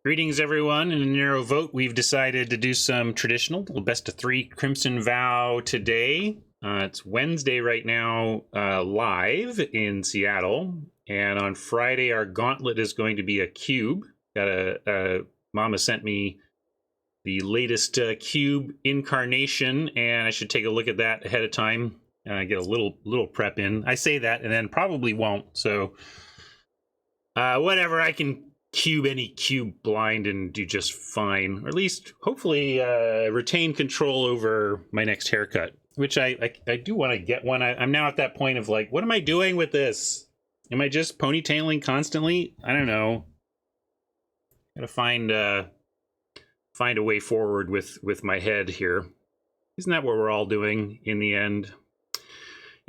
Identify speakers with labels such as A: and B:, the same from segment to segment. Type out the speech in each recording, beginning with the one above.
A: Greetings, everyone. In a narrow vote, we've decided to do some traditional best of 3 Crimson Vow today. It's Wednesday right now, live in Seattle. And on Friday, our gauntlet is going to be a cube. Mama sent me the latest cube incarnation, and I should take a look at that ahead of time. Get a little prep in. I say that and then probably won't. So whatever, I can cube any cube blind and do just fine, or at least hopefully retain control over my next haircut, which I do want to get one. I'm now at that point of like, what am I doing with this? Am I just ponytailing constantly? I don't know. Gotta find a way forward with my head here. Isn't that what we're all doing in the end?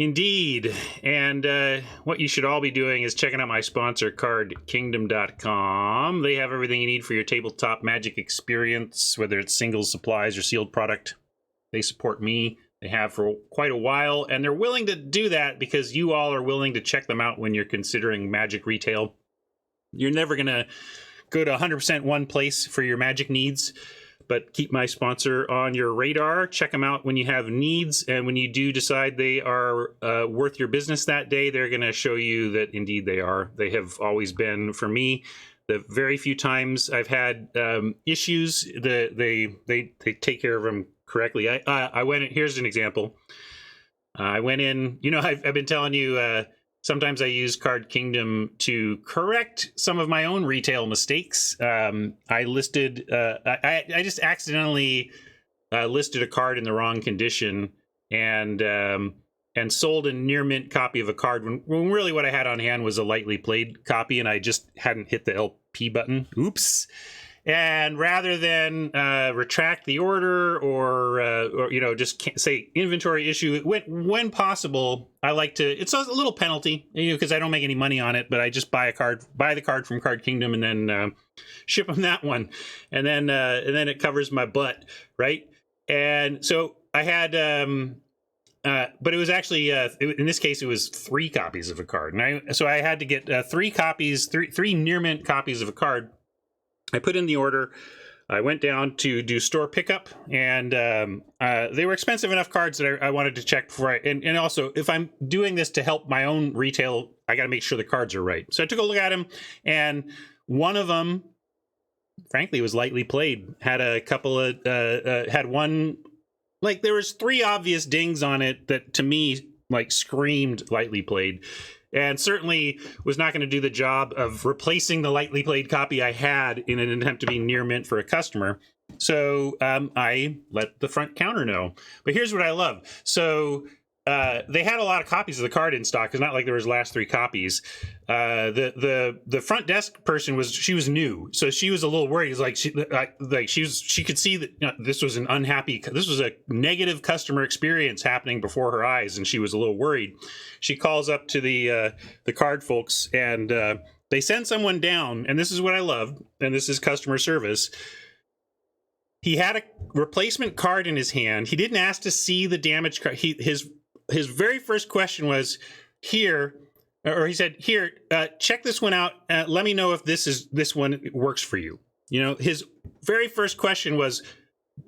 A: Indeed. And what you should all be doing is checking out my sponsor, cardkingdom.com. They have everything you need for your tabletop magic experience, whether it's singles, supplies, or sealed product. They support me. They have for quite a while, and they're willing to do that because you all are willing to check them out when you're considering magic retail. You're never going to go to 100% one place for your magic needs, but keep my sponsor on your radar. Check them out when you have needs, and when you do decide they are worth your business that day, they're going to show you that indeed they are. They have always been for me. The very few times I've had issues, they take care of them correctly. I went in, here's an example. I went in, I've been telling you, sometimes I use Card Kingdom to correct some of my own retail mistakes. I just accidentally listed a card in the wrong condition and sold a near mint copy of a card when really what I had on hand was a lightly played copy, and I just hadn't hit the LP button. Oops. And rather than retract the order or just say inventory issue, when possible, I like to. It's a little penalty, because I don't make any money on it, but I just buy the card from Card Kingdom, and then ship them that one, and then it covers my butt, right? And so I had. But it was actually in this case it was 3 copies of a card, and so I had to get 3 near mint copies of a card. I put in the order. I went down to do store pickup, and they were expensive enough cards that I wanted to check before and also, if I'm doing this to help my own retail, I got to make sure the cards are right. So I took a look at them, and one of them, frankly, was lightly played. Had a couple of had one, like there was 3 obvious dings on it that to me like screamed lightly played. And certainly was not going to do the job of replacing the lightly played copy I had in an attempt to be near mint for a customer. So I let the front counter know. But here's what I love. So they had a lot of copies of the card in stock. It's not like there was last 3 copies. The front desk person was new, so she was a little worried. It's like she could see that this was this was a negative customer experience happening before her eyes, and she was a little worried. She calls up to the card folks, and they send someone down. And this is what I love, and this is customer service. He had a replacement card in his hand. He didn't ask to see the damaged card. His very first question was, he said, here, check this one out. Let me know if this one works for you. His very first question was,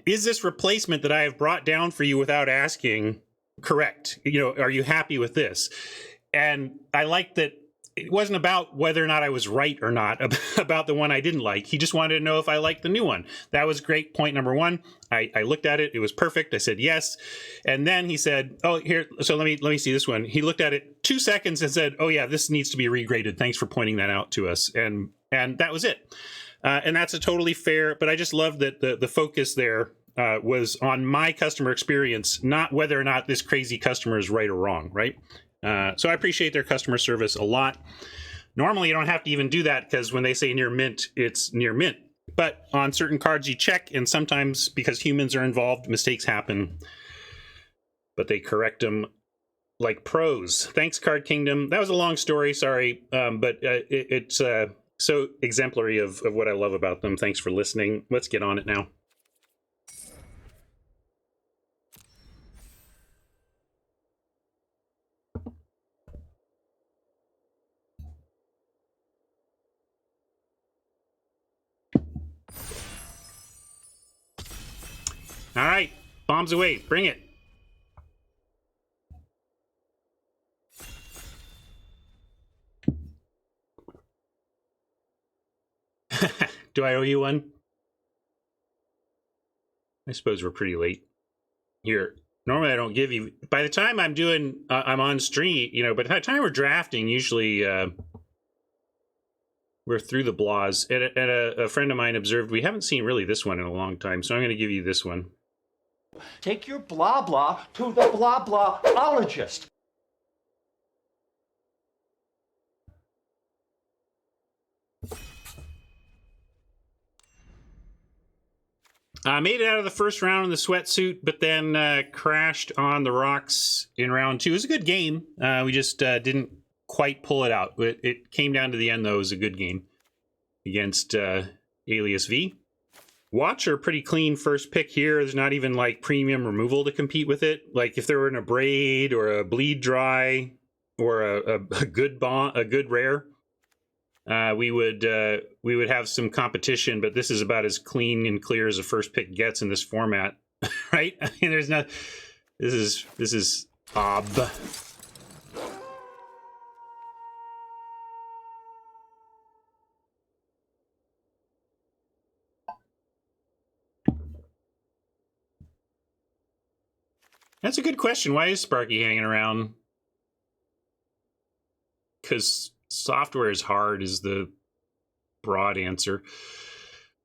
A: is this replacement that I have brought down for you without asking correct? Are you happy with this? And I like that it wasn't about whether or not I was right or not about the one I didn't like. He just wanted to know if I liked the new one. That was great. Point number 1. I looked at it. It was perfect. I said yes. And then he said, oh, here, so let me see this one. He looked at it 2 seconds and said, oh yeah, this needs to be regraded. Thanks for pointing that out to us. And that was it. And that's a totally fair, but I just love that the focus there was on my customer experience, not whether or not this crazy customer is right or wrong, right? So I appreciate their customer service a lot. Normally, you don't have to even do that, because when they say near mint, it's near mint. But on certain cards, you check, and sometimes, because humans are involved, mistakes happen. But they correct them like pros. Thanks, Card Kingdom. That was a long story, sorry. But it's so exemplary of what I love about them. Thanks for listening. Let's get on it now. All right, bombs away. Bring it. Do I owe you one? I suppose we're pretty late. Here, normally I don't give you. By the time I'm doing, I'm on stream, you know, by the time we're drafting, usually we're through the blahs. And a friend of mine observed we haven't seen really this one in a long time, so I'm going to give you this one.
B: Take your blah blah to the blah blahologist.
A: I made it out of the first round in the sweatsuit, but then crashed on the rocks in round 2. It was a good game. We just didn't quite pull it out. It came down to the end, though. It was a good game against Alias V. Watcher, pretty clean first pick here. There's not even like premium removal to compete with it. Like if there were an Abrade or a Bleed Dry or a good rare, we would have some competition, but this is about as clean and clear as a first pick gets in this format, right? I mean, there's not. This is ob. That's a good question. Why is Sparky hanging around? Because software is hard is the broad answer.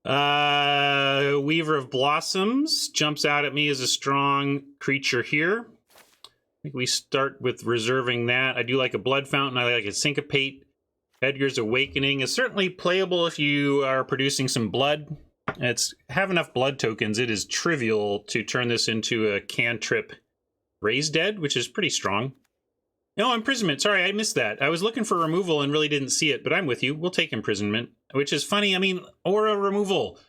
A: Weaver of Blossoms jumps out at me as a strong creature here. I think we start with reserving that. I do like a Blood Fountain. I like a Syncopate. Edgar's Awakening is certainly playable if you are producing some blood. Have enough blood tokens. It is trivial to turn this into a cantrip Raise Dead, which is pretty strong. No, Imprisonment. Sorry, I missed that. I was looking for removal and really didn't see it, but I'm with you. We'll take Imprisonment, which is funny. I mean, aura removal.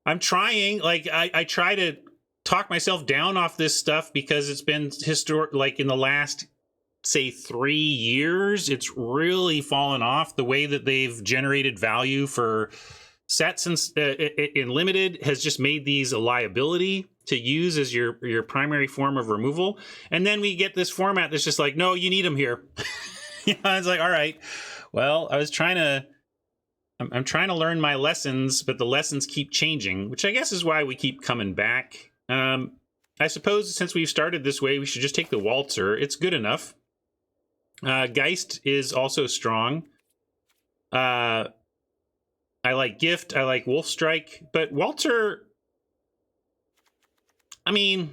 A: I'm trying. Like, I try to talk myself down off this stuff because it's been historic. Like in the last, say, 3 years, it's really fallen off. The way that they've generated value for sets in Limited has just made these a liability to use as your primary form of removal. And then we get this format that's just like, no, you need them here. You know, it's like, all right, well, I'm trying to learn my lessons, but the lessons keep changing, which I guess is why we keep coming back. I suppose since we've started this way, we should just take the Waltzer. It's good enough. Geist is also strong. I like Gift. I like Wolf Strike, but Waltzer, I mean,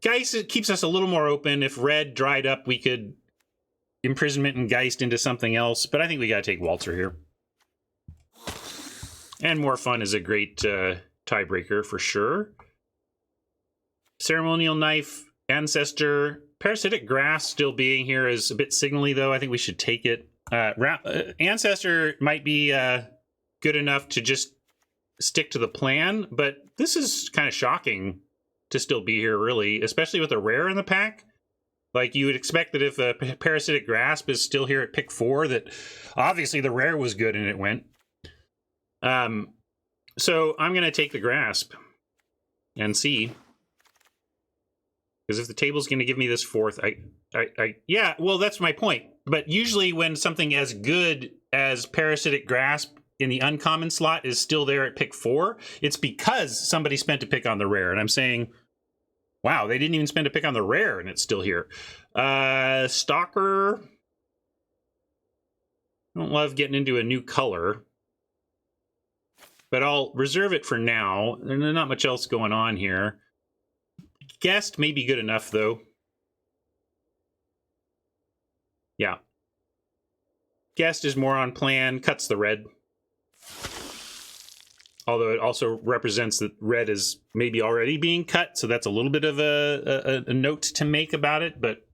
A: Geist, it keeps us a little more open. If red dried up, we could Imprisonment and Geist into something else, but I think we got to take Waltzer here. And More Fun is a great tiebreaker for sure. Ceremonial Knife, Ancestor, Parasitic Grass still being here is a bit signally, though. I think we should take it. Ancestor might be good enough to just stick to the plan, but this is kind of shocking to still be here, really, especially with a rare in the pack. Like, you would expect that if a Parasitic Grasp is still here at pick 4, that obviously the rare was good and it went. So I'm going to take the Grasp and see. Because if the table's going to give me this 4th, yeah, well, that's my point. But usually when something as good as Parasitic Grasp in the uncommon slot is still there at pick 4, it's because somebody spent a pick on the rare. And I'm saying, wow, they didn't even spend a pick on the rare and it's still here. Stalker. I don't love getting into a new color, but I'll reserve it for now. There's not much else going on here. Guest may be good enough, though. Yeah. Guest is more on plan, cuts the red. Although it also represents that red is maybe already being cut, so that's a little bit of a note to make about it, but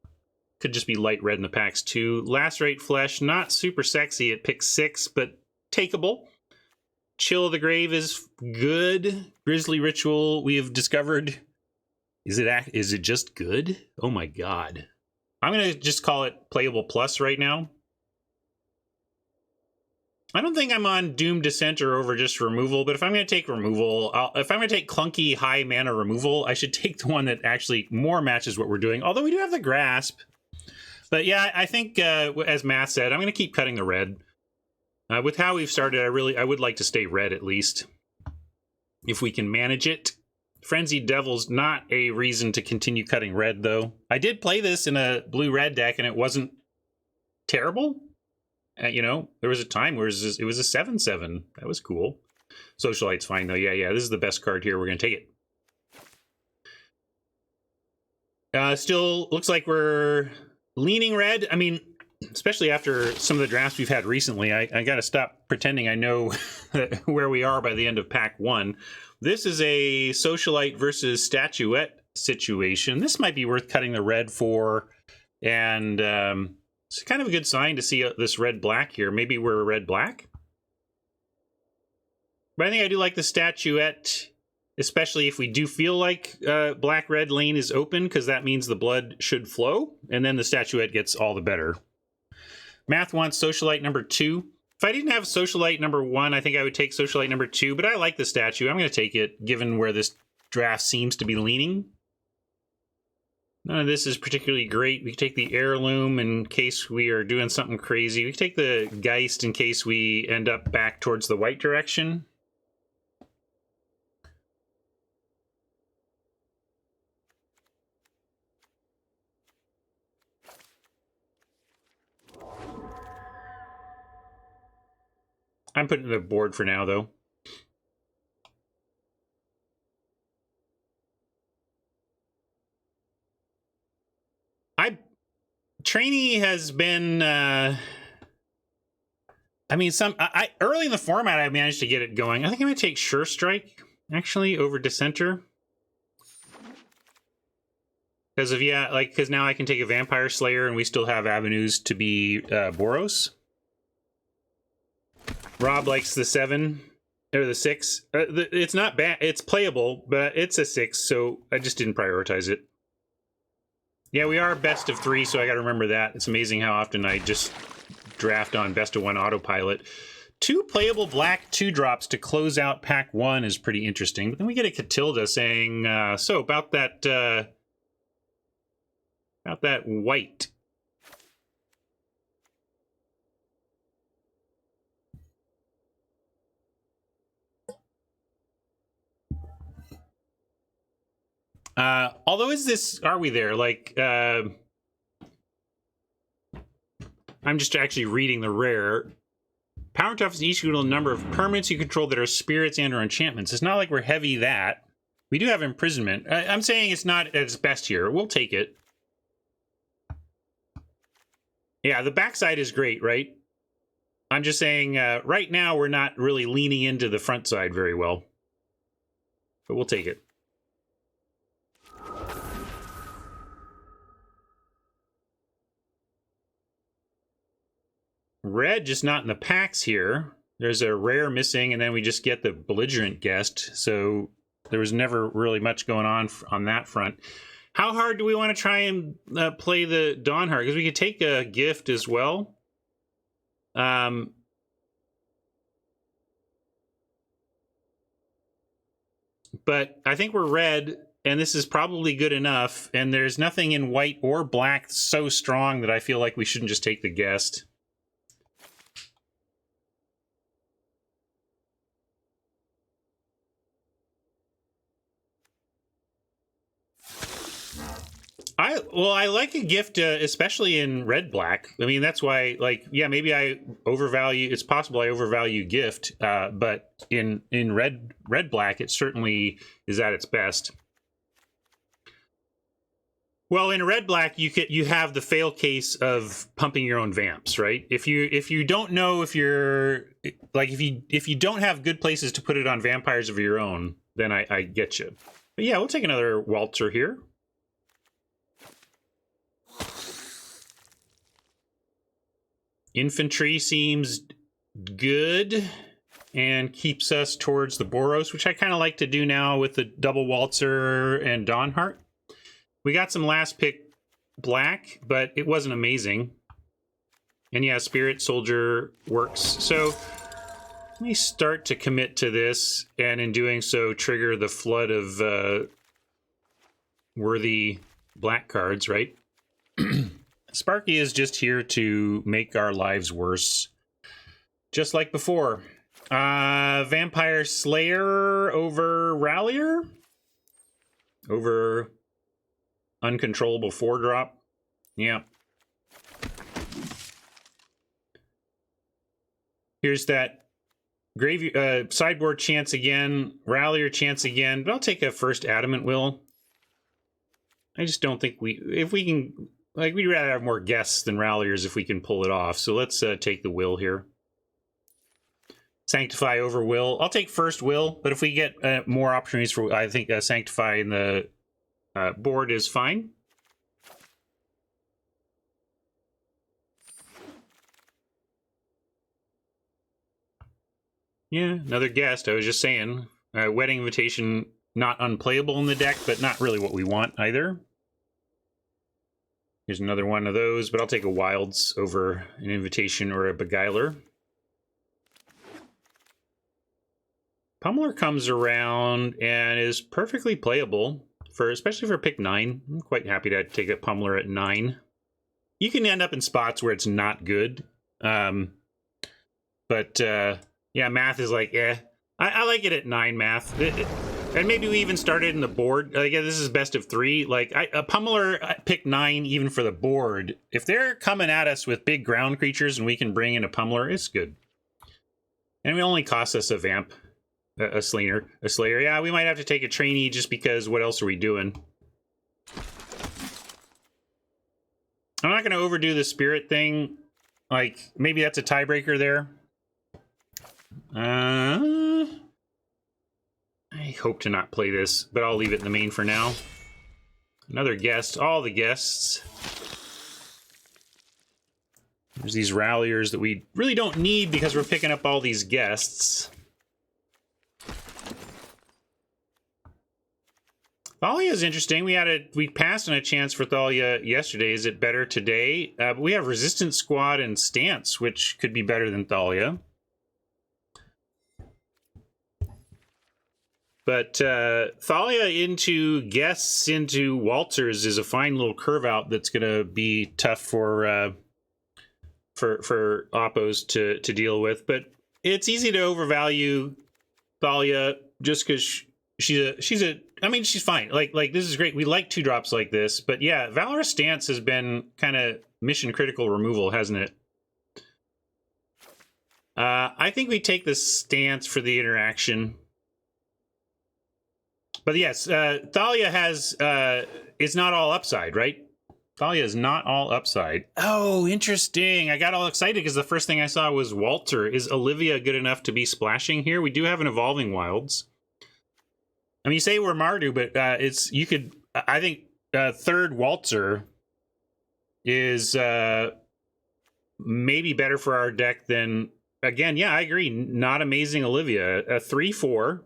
A: could just be light red in the packs too. Lacerate Flesh, not super sexy at pick 6, but takeable. Chill of the Grave is good. Grisly Ritual, we have discovered. Is it just good? Oh my god. I'm going to just call it playable plus right now. I don't think I'm on Doom Descent or over just removal, but if I'm going to take removal, if I'm going to take clunky high mana removal, I should take the one that actually more matches what we're doing. Although we do have the Grasp. But yeah, I think, as Matt said, I'm going to keep cutting the red. With how we've started, I would like to stay red at least. If we can manage it. Frenzied Devil's not a reason to continue cutting red, though. I did play this in a blue-red deck, and it wasn't terrible. You know, there was a time where it was a 7/7. That was cool. Socialite's fine, though. Yeah, this is the best card here. We're going to take it. Still looks like we're leaning red. I mean, especially after some of the drafts we've had recently, I got to stop pretending I know where we are by the end of pack 1. This is a Socialite versus Statuette situation. This might be worth cutting the red for, and it's kind of a good sign to see this red-black here. Maybe we're red-black. But I think I do like the Statuette, especially if we do feel like black-red lane is open, because that means the blood should flow, and then the Statuette gets all the better. Math wants Socialite number 2. If I didn't have Socialite number 1, I think I would take Socialite number 2, but I like the statue. I'm going to take it, given where this draft seems to be leaning. None of this is particularly great. We can take the Heirloom in case we are doing something crazy. We can take the Geist in case we end up back towards the white direction. I'm putting the board for now, though. Trainee has been, I mean, early in the format, I managed to get it going. I think I'm going to take Sure Strike, actually, over Dissenter. Because now I can take a Vampire Slayer, and we still have avenues to be Boros. Rob likes the 7, or the 6. It's not bad. It's playable, but it's a 6, so I just didn't prioritize it. Yeah, we are best of 3, so I got to remember that. It's amazing how often I just draft on best of 1 autopilot. 2 playable black 2-drops to close out pack 1 is pretty interesting. But then we get a Catilda saying, so about that white. Although are we there? Like, I'm just actually reading the rare. Power tough is equal to the number of permanents you control that are spirits and or enchantments. It's not like we're heavy that. We do have imprisonment. I'm saying it's not at its best here. We'll take it. Yeah, the backside is great, right? I'm just saying right now we're not really leaning into the front side very well. But we'll take it. Red just not in the packs here. There's a rare missing, and then we just get the belligerent guest. So there was never really much going on that front. How hard do we want to try and play the Dawnheart? Because we could take a gift as well. But I think we're red, and this is probably good enough. And there's nothing in white or black so strong that I feel like we shouldn't just take the guest. I like a gift, especially in red-black. I mean, that's why, like, yeah, maybe I overvalue. It's possible I overvalue gift, but in red-black, it certainly is at its best. Well, in red-black, you have the fail case of pumping your own vamps, right? If you don't know if you're like if you don't have good places to put it on vampires of your own, then I get you. But yeah, we'll take another Waltzer here. Infantry seems good and keeps us towards the Boros, which I kind of like to do now with the double Waltzer and Dawnheart. We got some last pick black, but it wasn't amazing. And yeah, Spirit Soldier works. So me start to commit to this, and in doing so, trigger the flood of worthy black cards, right? Sparky is just here to make our lives worse. Just like before. Vampire Slayer over Rallier? Over Uncontrollable 4-drop? Yeah. Here's that sideboard chance again, Rallier chance again, but I'll take a first Adamant Will. I just don't think if we can, like, we'd rather have more guests than Ralliers if we can pull it off. So let's take the Will here. Sanctify over Will. I'll take first Will, but if we get more opportunities for, I think Sanctify in the board is fine. Yeah, another guest. I was just saying, Wedding Invitation, not unplayable in the deck, but not really what we want either. Here's another one of those, but I'll take a Wilds over an Invitation or a Beguiler. Pummeler comes around and is perfectly playable, especially for pick 9. I'm quite happy to take a Pummeler at 9. You can end up in spots where it's not good. Yeah, math is like, I like it at 9 math. And maybe we even started in the board. Like, this is best of 3. Like, a Pummeler pick 9 even for the board. If they're coming at us with big ground creatures and we can bring in a Pummeler, it's good. And it only costs us a Vamp. A Slayer. Yeah, we might have to take a trainee just because what else are we doing? I'm not going to overdo the spirit thing. Like, maybe that's a tiebreaker there. I hope to not play this, but I'll leave it in the main for now. Another guest. All the guests. There's these Ralliers that we really don't need because we're picking up all these guests. Thalia is interesting. We passed on a chance for Thalia yesterday. Is it better today? But we have Resistance Squad and Stance, which could be better than Thalia. But Thalia into guests into Walters is a fine little curve out that's going to be tough for oppos to deal with. But it's easy to overvalue Thalia just because she's fine. Like this is great. We like 2-drops like this. But yeah, Valorous Stance has been kind of mission critical removal, hasn't it? I think we take the Stance for the interaction. But yes, Thalia is not all upside, right? Thalia is not all upside. Oh, interesting. I got all excited because the first thing I saw was Walter. Is Olivia good enough to be splashing here? We do have an Evolving Wilds. I mean, you say we're Mardu, but I think third Waltzer is maybe better for our deck than, again, yeah, I agree. Not amazing Olivia. A 3/4.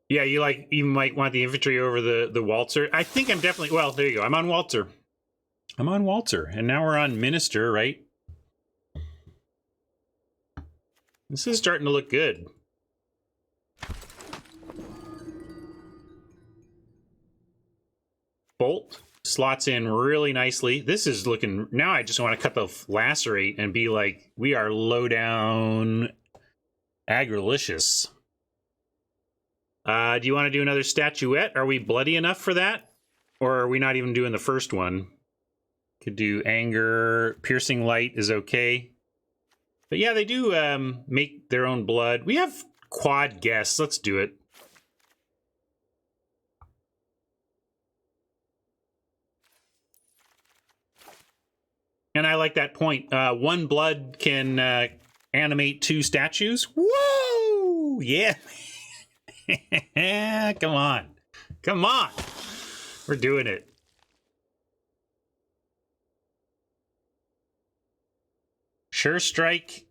A: Yeah, you might want the infantry over the Waltzer. I think I'm definitely, well, there you go. I'm on Waltzer. And now we're on Minister, right? This is starting to look good. Bolt slots in really nicely. This is looking, now I just want to cut the Lacerate and be like, we are low down Agrilicious. Do you want to do another Statuette? Are we bloody enough for that? Or are we not even doing the first one? Could do Anger. Piercing Light is okay. But yeah, they do make their own blood. We have quad guests. Let's do it. And I like that point. 1 blood can animate 2 statues. Whoa! Yeah. Come on. Come on. We're doing it. Sure Strike.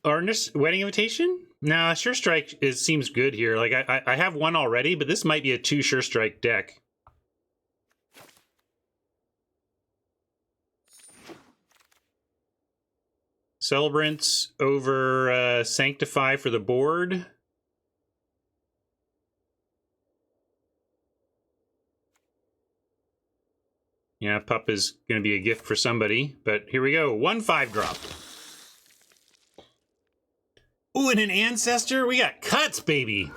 A: Arnis Wedding Invitation? Nah, Sure Strike seems good here. Like I have one already, but this might be a 2 Sure Strike deck. Celebrants over Sanctify for the board. Yeah, Pup is going to be a gift for somebody, but here we go. 1/5 drop. Ooh, and an Ancestor? We got cuts, baby!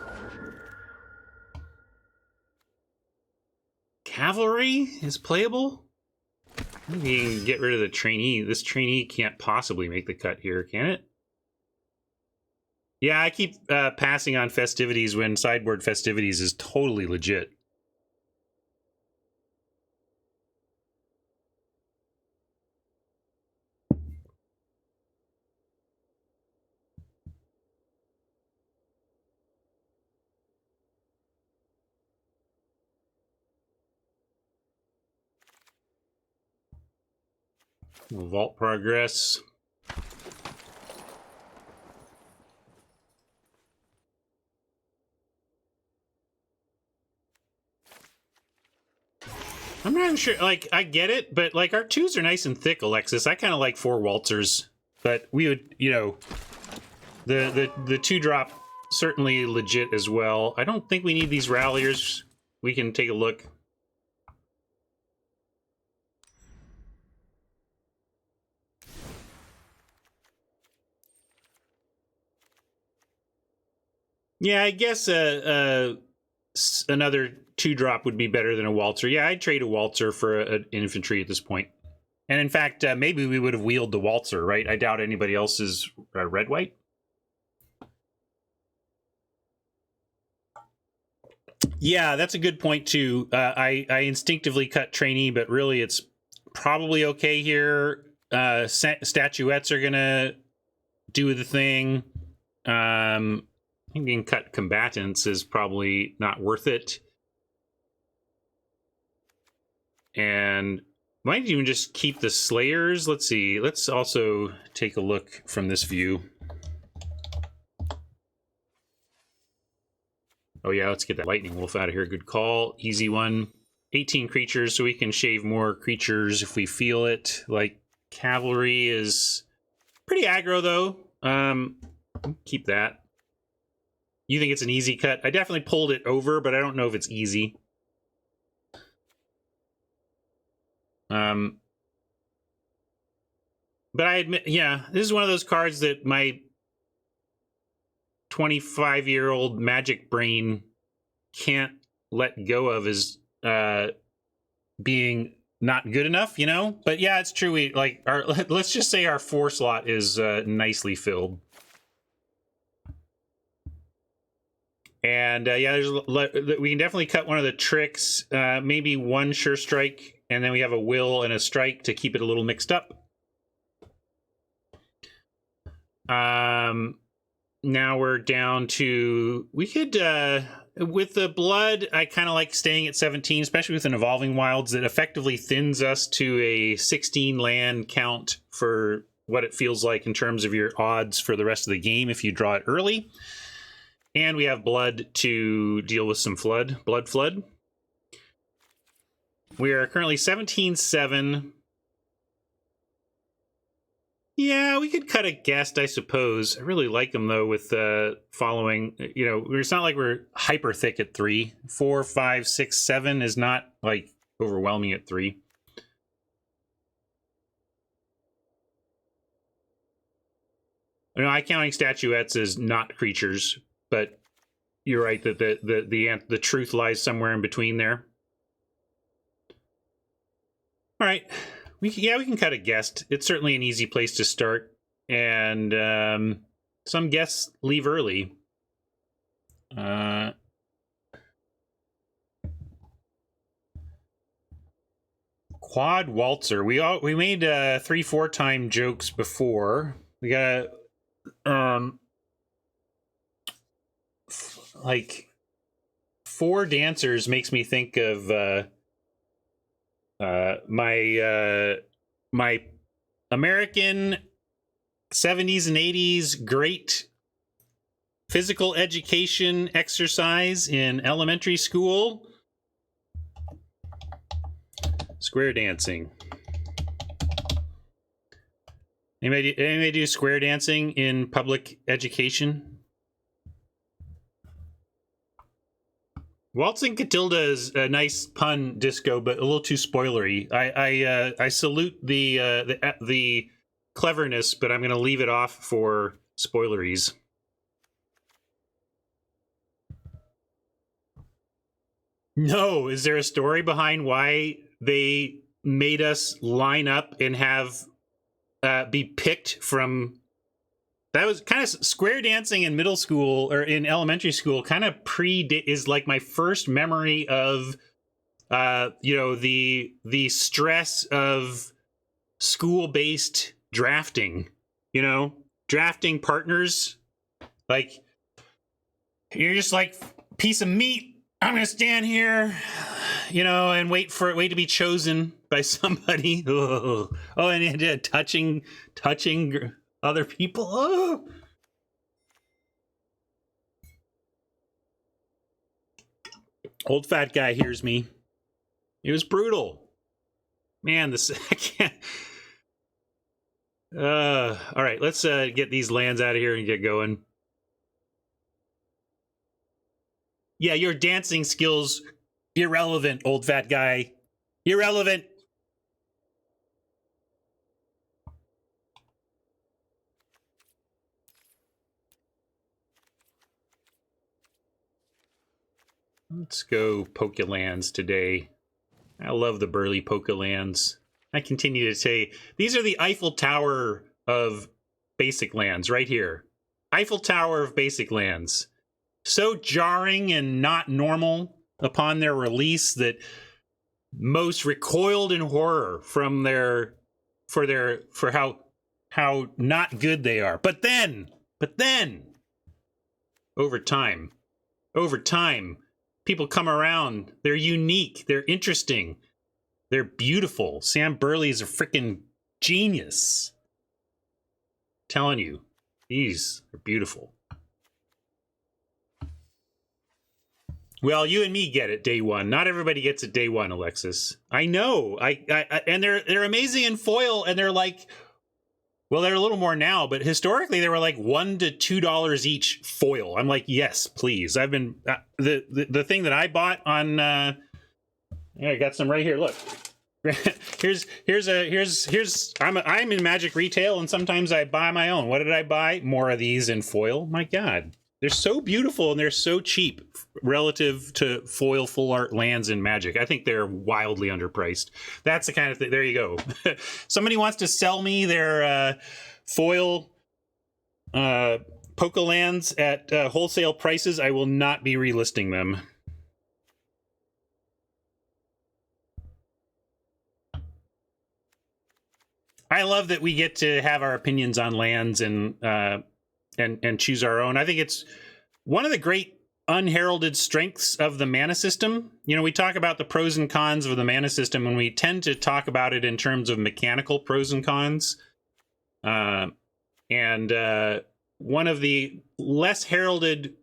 A: Cavalry is playable? Maybe you can get rid of the trainee. This trainee can't possibly make the cut here, can it? Yeah, I keep passing on Festivities when sideboard Festivities is totally legit. Vault progress. I'm not sure, like, I get it, but, like, our 2s are nice and thick, Alexis. I kind of like 4 Waltzers, but we would, you know, the 2-drop certainly legit as well. I don't think we need these Ralliers. We can take a look. Yeah, I guess another 2-drop would be better than a Waltzer. Yeah, I'd trade a Waltzer for an infantry at this point. And in fact, maybe we would have wheeled the Waltzer, right? I doubt anybody else is red-white. Yeah, that's a good point, too. I instinctively cut trainee, but really it's probably okay here. Statuettes are going to do the thing. I think being cut combatants is probably not worth it. And might even just keep the Slayers. Let's see. Let's also take a look from this view. Oh yeah, let's get that Lightning Wolf out of here. Good call. Easy one. 18 creatures, so we can shave more creatures if we feel it. Like, Cavalry is pretty aggro, though. Keep that. You think it's an easy cut? I definitely pulled it over, but I don't know if it's easy. But I admit, yeah, this is one of those cards that my 25-year-old Magic brain can't let go of as being not good enough, you know? But yeah, it's true. We like our let's just say our 4 slot is nicely filled. And yeah, we can definitely cut one of the tricks. Maybe 1 Sure Strike, and then we have a Will and a Strike to keep it a little mixed up. Now we're down to, we could, with the Blood, I kind of like staying at 17, especially with an Evolving Wilds that effectively thins us to a 16 land count for what it feels like in terms of your odds for the rest of the game if you draw it early. And we have Blood to deal with some blood flood. We are currently 17-7. Yeah, we could cut a guest, I suppose. I really like them, though, with following. You know, it's not like we're hyper thick at 3. 4, 5, 6, 7 is not, like, overwhelming at 3. You know, I counting statuettes as not creatures, but you're right that the truth lies somewhere in between there. All right. We can cut a guest. It's certainly an easy place to start. And some guests leave early. Quad Waltzer. We made 3-4 time jokes before. We got like 4 dancers makes me think of my American 70s and 80s, great physical education exercise in elementary school. Square dancing. Anybody do square dancing in public education? Waltzing Catilda is a nice pun disco, but a little too spoilery. I salute the cleverness, but I'm going to leave it off for spoileries. No, is there a story behind why they made us line up and have be picked from? That was kind of square dancing in middle school or in elementary school. Kind of is like my first memory of, the stress of school-based drafting. Drafting partners. Like, you're just like piece of meat. I'm gonna stand here, and wait to be chosen by somebody. Oh, and touching other people. Oh. Old fat guy hears me. It was brutal, man. I can't. All right, let's get these lands out of here and get going. Yeah, your dancing skills, irrelevant, old fat guy. Irrelevant. Let's go Poke Lands today. I love the burly Poke Lands. I continue to say, these are the Eiffel Tower of basic lands right here. Eiffel Tower of basic lands. So jarring and not normal upon their release that most recoiled in horror from for how not good they are. But then over time, people come around. They're unique. They're interesting. They're beautiful. Sam Burley is a freaking genius. I'm telling you, these are beautiful. Well, you and me get it day one. Not everybody gets it day one, Alexis. I know. I and they're amazing in foil, and they're like, well, they're a little more now, but historically they were like $1 to $2 each foil. I'm like, yes, please. I've been the thing that I bought on. I got some right here. Look, I'm in Magic retail, and sometimes I buy my own. What did I buy? More of these in foil. My God. They're so beautiful and they're so cheap relative to foil full art lands in Magic. I think they're wildly underpriced. That's the kind of thing. There you go. Somebody wants to sell me their foil Poke lands at wholesale prices. I will not be relisting them. I love that we get to have our opinions on lands and choose our own. I think it's one of the great unheralded strengths of the mana system. We talk about the pros and cons of the mana system, and we tend to talk about it in terms of mechanical pros and cons. One of the less heralded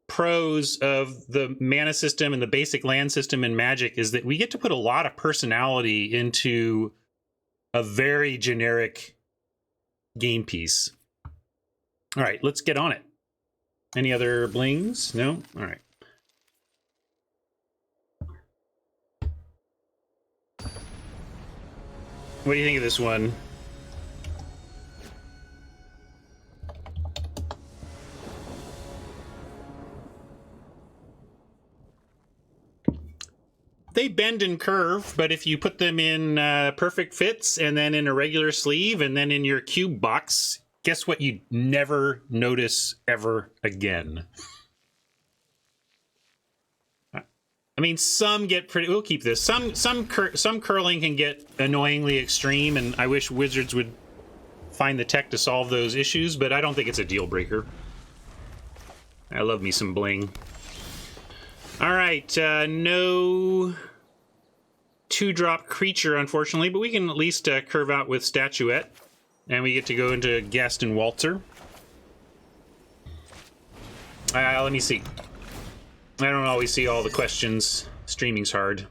A: pros of the mana system and the basic land system in Magic is that we get to put a lot of personality into a very generic game piece. All right, let's get on it. Any other blings? No? All right. What do you think of this one? They bend and curve, but if you put them in perfect fits and then in a regular sleeve and then in your cube box, guess what you'd never notice ever again? I mean, some get pretty... We'll keep this. Some curling can get annoyingly extreme, and I wish Wizards would find the tech to solve those issues, but I don't think it's a deal breaker. I love me some bling. All right, no 2-drop creature, unfortunately, but we can at least curve out with Statuette. And we get to go into Guest and Waltzer. Let me see. I don't always see all the questions. Streaming's hard.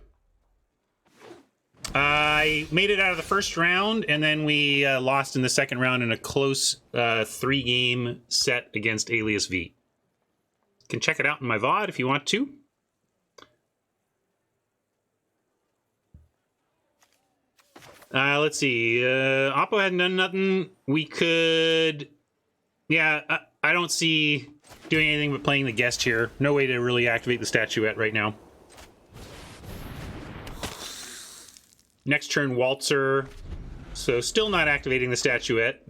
A: I made it out of the first round, and then we lost in the second round in a close 3-game set against Alias V. You can check it out in my VOD if you want to. Let's see. Oppo hadn't done nothing. We could... Yeah, I don't see doing anything but playing the guest here. No way to really activate the statuette right now. Next turn, Waltzer. So still not activating the statuette.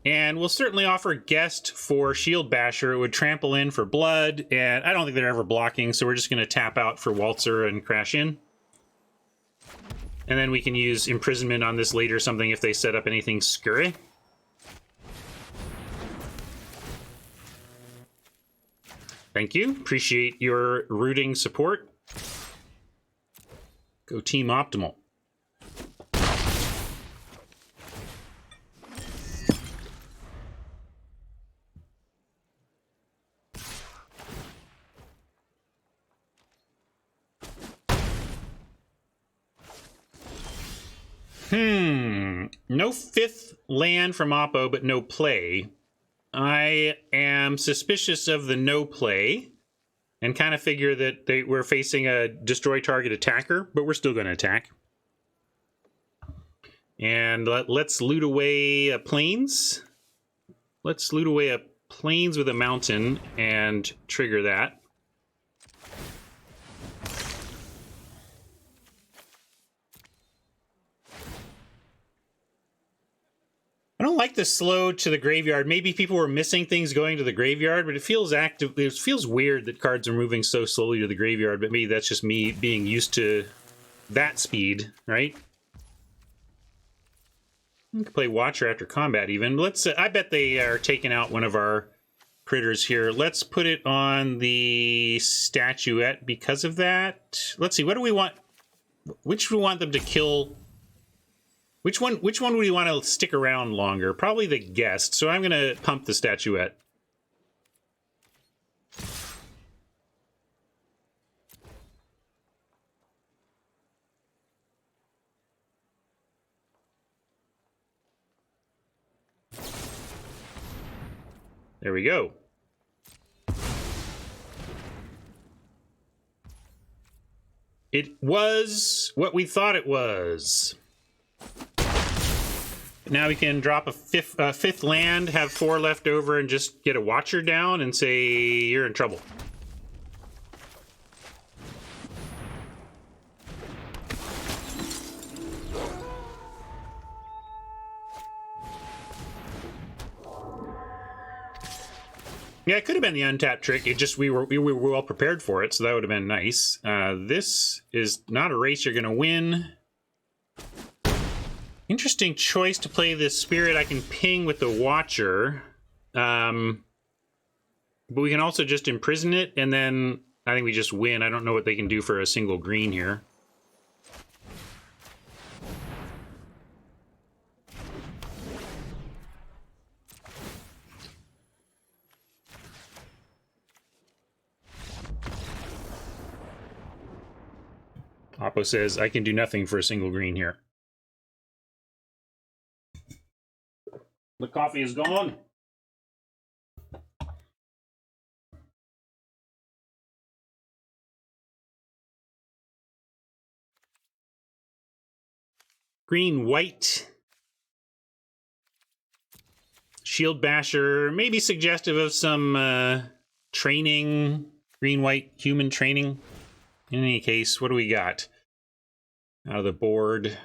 A: And we'll certainly offer Guest for Shield Basher. It would trample in for blood, and I don't think they're ever blocking, so we're just going to tap out for Waltzer and crash in. And then we can use Imprisonment on this later something if they set up anything scurry. Thank you. Appreciate your rooting support. Go Team Optimal. No 5th land from Oppo, but no play. I am suspicious of the no play and kind of figure that they were facing a destroy target attacker, but we're still going to attack. And let's loot away plains. Let's loot away a plains with a mountain and trigger that. I don't like the slow to the graveyard. Maybe people were missing things going to the graveyard, but it feels active. It feels weird that cards are moving so slowly to the graveyard, but maybe that's just me being used to that speed, right? You can play Watcher after combat even. Let's. I bet they are taking out one of our critters here. Let's put it on the statuette because of that. Let's see. What do we want? Which do we want them to kill? Which one would we want to stick around longer? Probably the guest. So I'm going to pump the statuette. There we go. It was what we thought it was. Now we can drop a fifth land, have 4 left over, and just get a Watcher down and say, you're in trouble. Yeah, it could have been the untap trick. It just we were well prepared for it, so that would have been nice. This is not a race you're going to win. Interesting choice to play this Spirit. I can ping with the Watcher. But we can also just imprison it, and then I think we just win. I don't know what they can do for a single green here. Oppo says, I can do nothing for a single green here. The coffee is gone. Green, white. Shield Basher, maybe suggestive of some training. Green, white, human training. In any case, what do we got? Out of the board.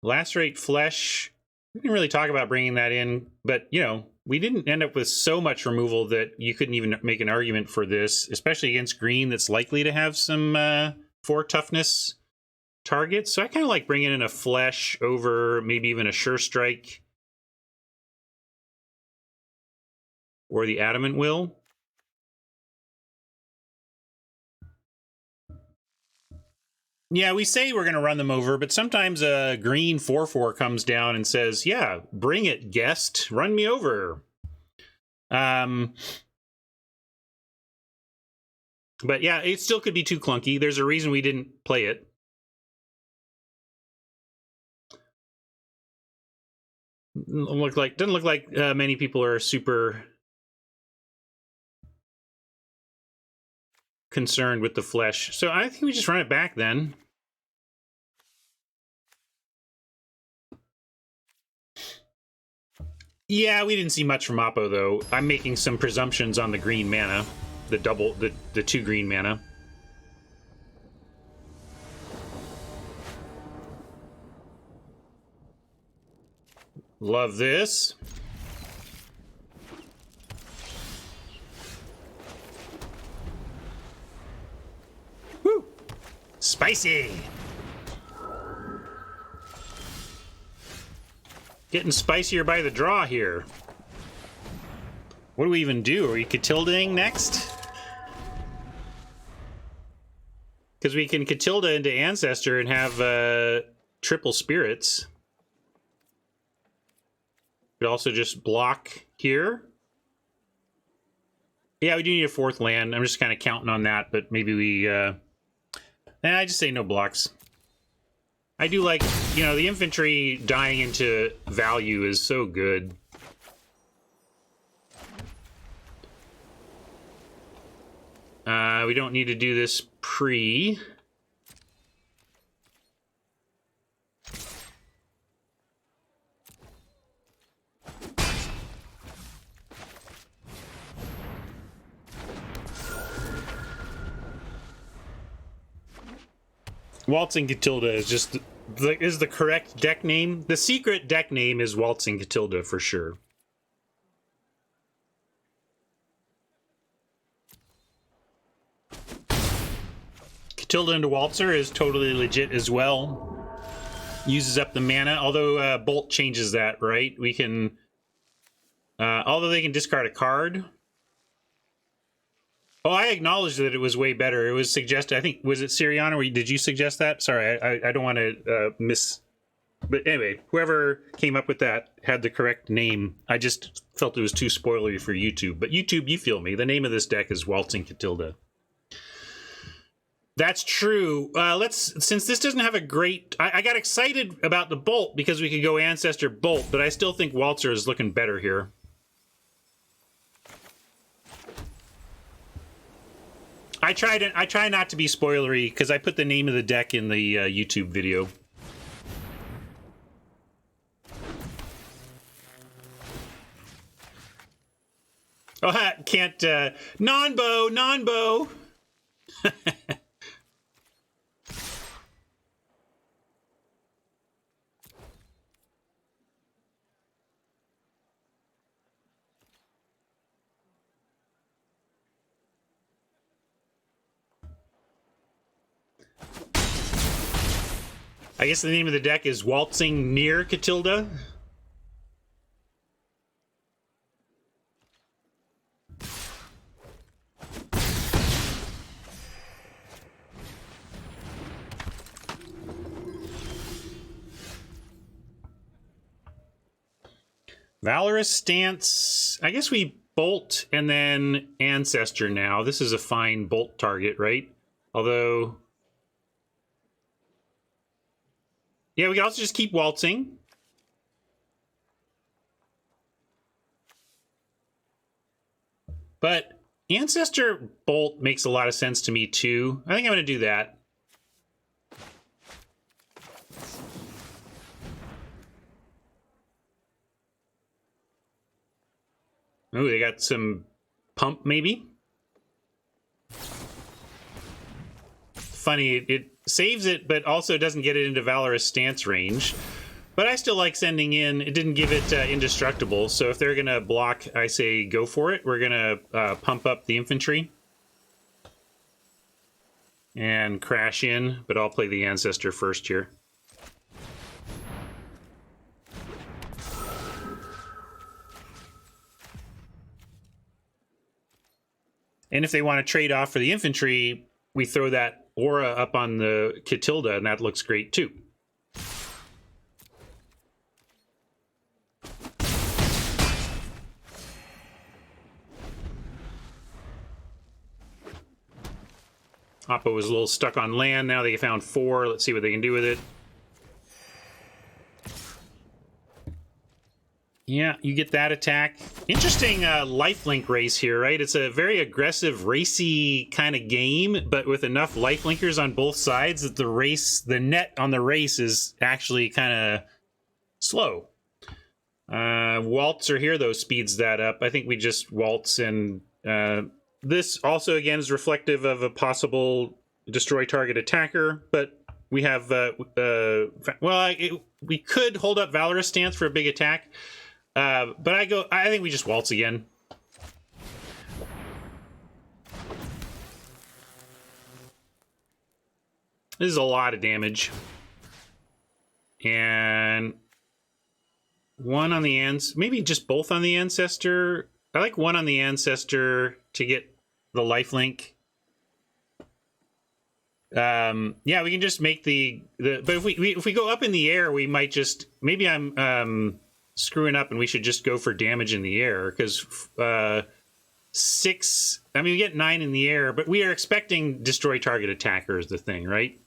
A: Lacerate Flesh. We didn't really talk about bringing that in, but, you know, we didn't end up with so much removal that you couldn't even make an argument for this, especially against green that's likely to have some 4 toughness targets. So I kind of like bringing in a Flesh over maybe even a Sure Strike or the Adamant Will. Yeah, we say we're going to run them over, but sometimes a green 4/4 comes down and says, yeah, bring it, guest. Run me over. But yeah, it still could be too clunky. There's a reason we didn't play it. Doesn't look like many people are super concerned with the flesh. So I think we just run it back then. Yeah, we didn't see much from Oppo though. I'm making some presumptions on the green mana, the 2 green mana. Love this. Woo! Spicy! Getting spicier by the draw here. What do we even do? Are we Catildaing next? Because we can Catilda into Ancestor and have triple spirits. We could also just block here. Yeah, we do need a 4th land. I'm just kind of counting on that, but maybe we... I just say no blocks. I do like, you know, the infantry dying into value is so good. We don't need to do this pre. Waltzing Catilda is just is the correct deck name. The secret deck name is Waltzing Catilda for sure. Catilda into Waltzer is totally legit as well. Uses up the mana, although Bolt changes that, right? We can, although they can discard a card. Oh, I acknowledged that it was way better. It was suggested, I think, was it Siriana? Or did you suggest that? Sorry, I don't want to miss. But anyway, whoever came up with that had the correct name. I just felt it was too spoilery for YouTube. But YouTube, you feel me. The name of this deck is Waltzing Catilda. That's true. Since this doesn't have a great... I got excited about the Bolt because we could go Ancestor Bolt, but I still think Waltzer is looking better here. I try not to be spoilery because I put the name of the deck in the YouTube video. Oh, can't non-bow. I guess the name of the deck is Waltzing Near Catilda. Valorous Stance. I guess we Bolt and then Ancestor now. This is a fine Bolt target, right? Although... yeah, we can also just keep waltzing. But Ancestor Bolt makes a lot of sense to me, too. I think I'm going to do that. Oh, they got some pump, maybe? Funny, it saves it, but also doesn't get it into Valorous Stance range. But I still like sending in. It didn't give it indestructible, so if they're going to block, I say go for it. We're going to pump up the infantry and crash in, but I'll play the Ancestor first here. And if they want to trade off for the infantry, we throw that aura up on the Catilda, and that looks great too. Oppo was a little stuck on land. Now they found 4. Let's see what they can do with it. Yeah, you get that attack. Interesting lifelink race here, right? It's a very aggressive, racy kind of game, but with enough lifelinkers on both sides that the net on the race is actually kind of slow. Waltz are here, though, speeds that up. I think we just waltz, and this also, again, is reflective of a possible destroy target attacker, but we have, we could hold up Valorous Stance for a big attack, but I think we just waltz again. This is a lot of damage. And one on the ends, maybe just both on the Ancestor. I like one on the Ancestor to get the lifelink. Yeah, we can just make but if we go up in the air, we might just, maybe I'm screwing up and we should just go for damage in the air, because 6, I mean, we get 9 in the air, but we are expecting destroy target attacker is the thing, right?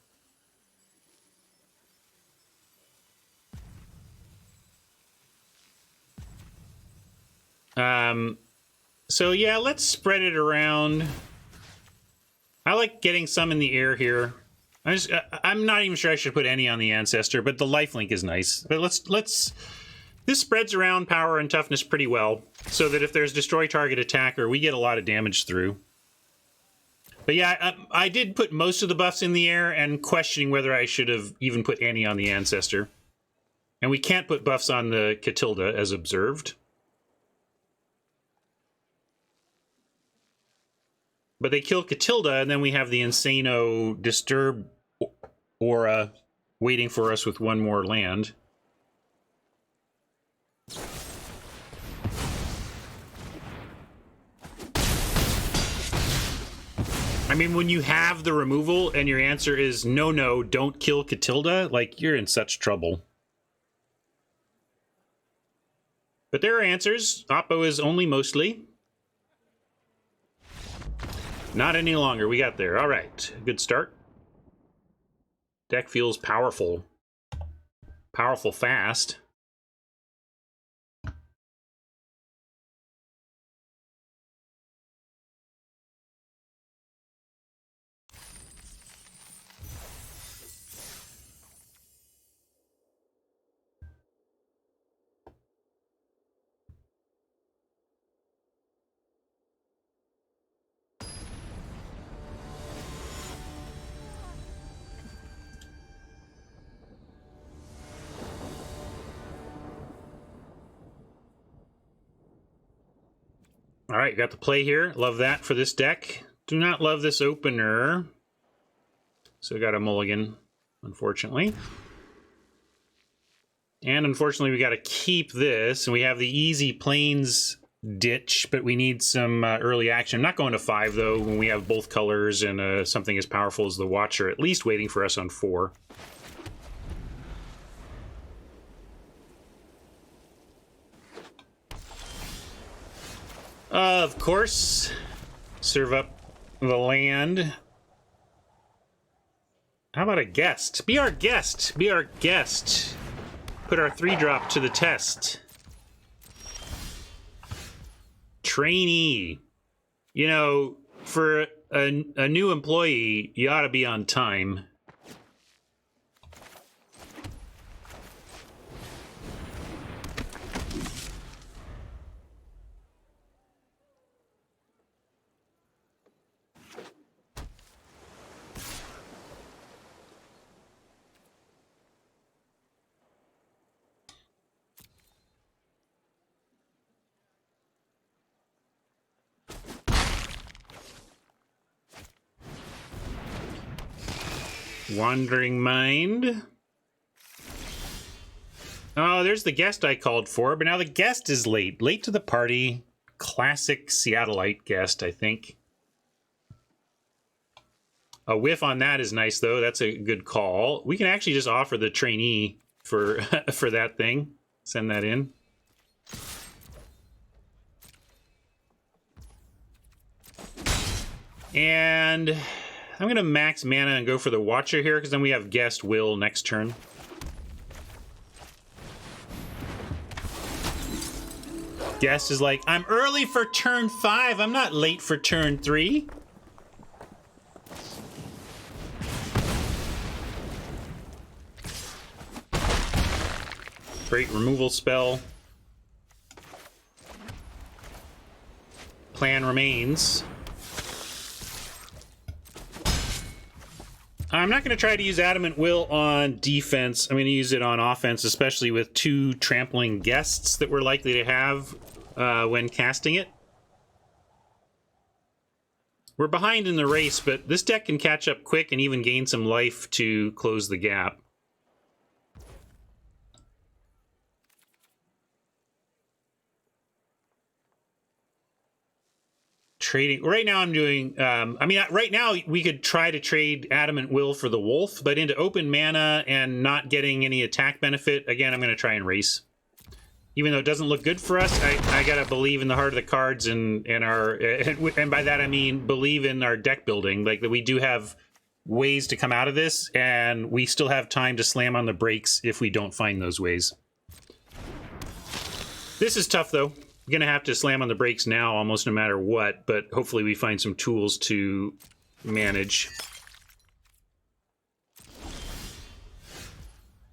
A: So yeah, let's spread it around. I like getting some in the air here. I'm not even sure I should put any on the Ancestor, but the lifelink is nice. But let's this spreads around power and toughness pretty well, so that if there's destroy target attacker, we get a lot of damage through. But yeah, I did put most of the buffs in the air, and questioning whether I should have even put any on the Ancestor. And we can't put buffs on the Catilda, as observed. But they kill Catilda, and then we have the Insano Disturb aura waiting for us with one more land. I mean, when you have the removal and your answer is no, don't kill Catilda, like, you're in such trouble. But there are answers. Oppo is only mostly. Not any longer. We got there. All right. Good start. Deck feels powerful. Powerful fast. All right, got the play here. Love that for this deck. Do not love this opener. So got a mulligan, unfortunately. And unfortunately, we got to keep this. And we have the easy plains ditch, but we need some early action. I'm not going to 5, though, when we have both colors and something as powerful as the Watcher, at least waiting for us on 4. Of course, serve up the land. How about a guest? Be our guest. Be our guest. Put our 3-drop to the test. Trainee. You know, for a new employee, you ought to be on time. Wandering Mind. Oh, there's the guest I called for, but now the guest is late. Late to the party. Classic Seattleite guest, I think. A whiff on that is nice, though. That's a good call. We can actually just offer the trainee for for that thing. Send that in. And I'm going to max mana and go for the Watcher here, because then we have Guest Will next turn. Guest is like, I'm early for turn 5. I'm not late for turn 3. Great removal spell. Plan remains. I'm not going to try to use Adamant Will on defense. I'm going to use it on offense, especially with 2 trampling guests that we're likely to have when casting it. We're behind in the race, but this deck can catch up quick and even gain some life to close the gap. Trading right now, I'm doing right now we could try to trade Adamant Will for the Wolf, but into open mana and not getting any attack benefit, again, I'm going to try and race. Even though it doesn't look good for us, I gotta believe in the heart of the cards and our and by that I mean believe in our deck building, like that we do have ways to come out of this, and we still have time to slam on the brakes if we don't find those ways. This is tough, though. We're gonna have to slam on the brakes now almost no matter what, but hopefully we find some tools to manage.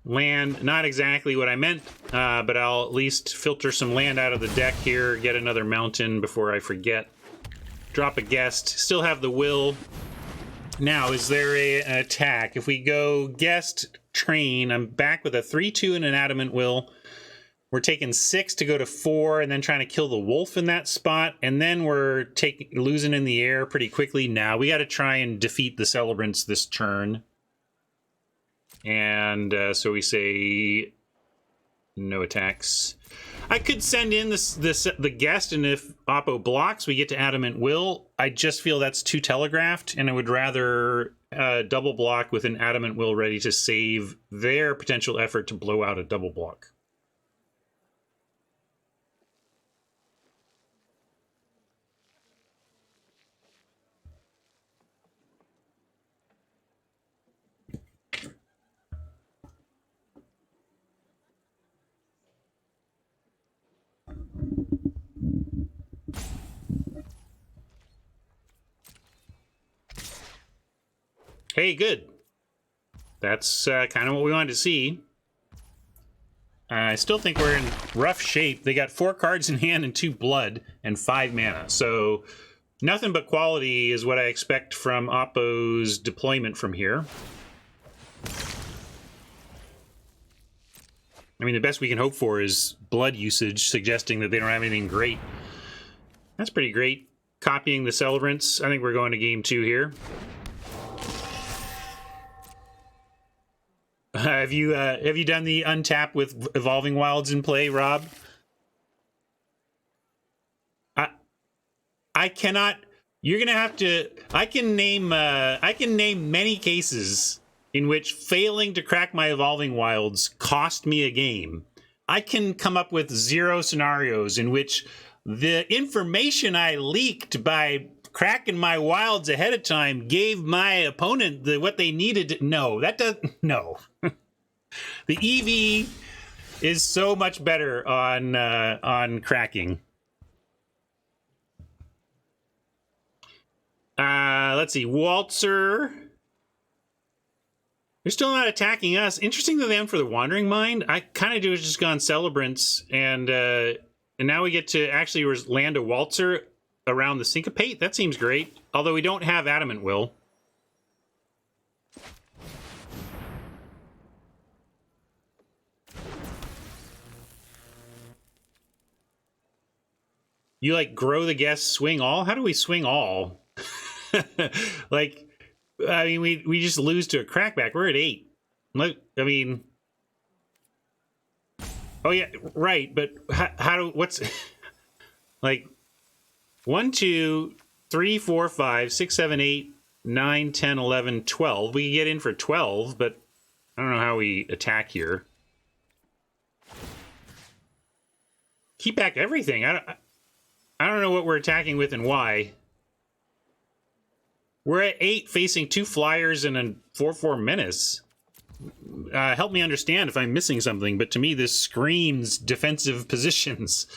A: Land, not exactly what I meant, but I'll at least filter some land out of the deck here, get another mountain before I forget. Drop a guest, still have the will. Now, is there an attack? If we go guest, train, I'm back with a 3-2 and an Adamant Will. We're taking 6 to go to 4, and then trying to kill the wolf in that spot, and then we're losing in the air pretty quickly. Now we got to try and defeat the Celebrants this turn, and so we say no attacks. I could send in the guest, and if Oppo blocks, we get to Adamant Will. I just feel that's too telegraphed, and I would rather double block with an Adamant Will ready to save their potential effort to blow out a double block. Hey, good. That's kind of what we wanted to see. I still think we're in rough shape. They got 4 cards in hand and 2 blood and 5 mana. So nothing but quality is what I expect from Oppo's deployment from here. I mean, the best we can hope for is blood usage, suggesting that they don't have anything great. That's pretty great. Copying the Celebrants. I think we're going to game 2 here. Have you done the untap with Evolving Wilds in play, Rob? I cannot. You're gonna have to. I can name many cases in which failing to crack my Evolving Wilds cost me a game. I can come up with 0 scenarios in which the information I leaked by cracking my wilds ahead of time gave my opponent what they needed. No, that doesn't. No. The EV is so much better on cracking. Let's see, Waltzer. They're still not attacking us. Interesting that they went for the Wandering Mind. I kind of do have just gone Celebrants, and now we get to actually land a Waltzer around the Syncopate. That seems great. Although we don't have Adamant Will. You like grow the guest, swing all? How do we swing all? Like, I mean, we just lose to a crackback. We're at 8. Look, I mean, oh yeah, right. But what's like 1, 2, 3, 4, 5, 6, 7, 8, 9, 10, 11, 12. We can get in for 12, but I don't know how we attack here. Keep back everything. I don't know what we're attacking with and why. We're at 8 facing 2 flyers and a 4/4 menace. Help me understand if I'm missing something, but to me this screams defensive positions.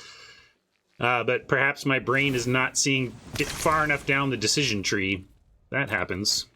A: But perhaps my brain is not seeing it far enough down the decision tree. That happens.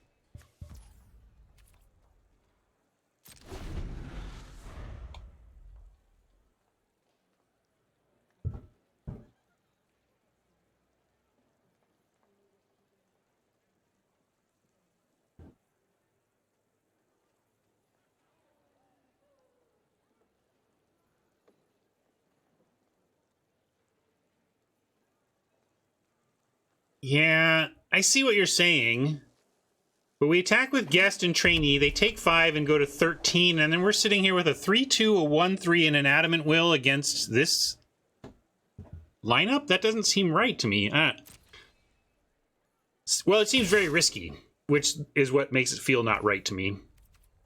A: Yeah, I see what you're saying. But we attack with guest and trainee. They take 5 and go to 13, and then we're sitting here with a 3-2, a 1-3, and an adamant will against this lineup? That doesn't seem right to me. Well, it seems very risky, which is what makes it feel not right to me.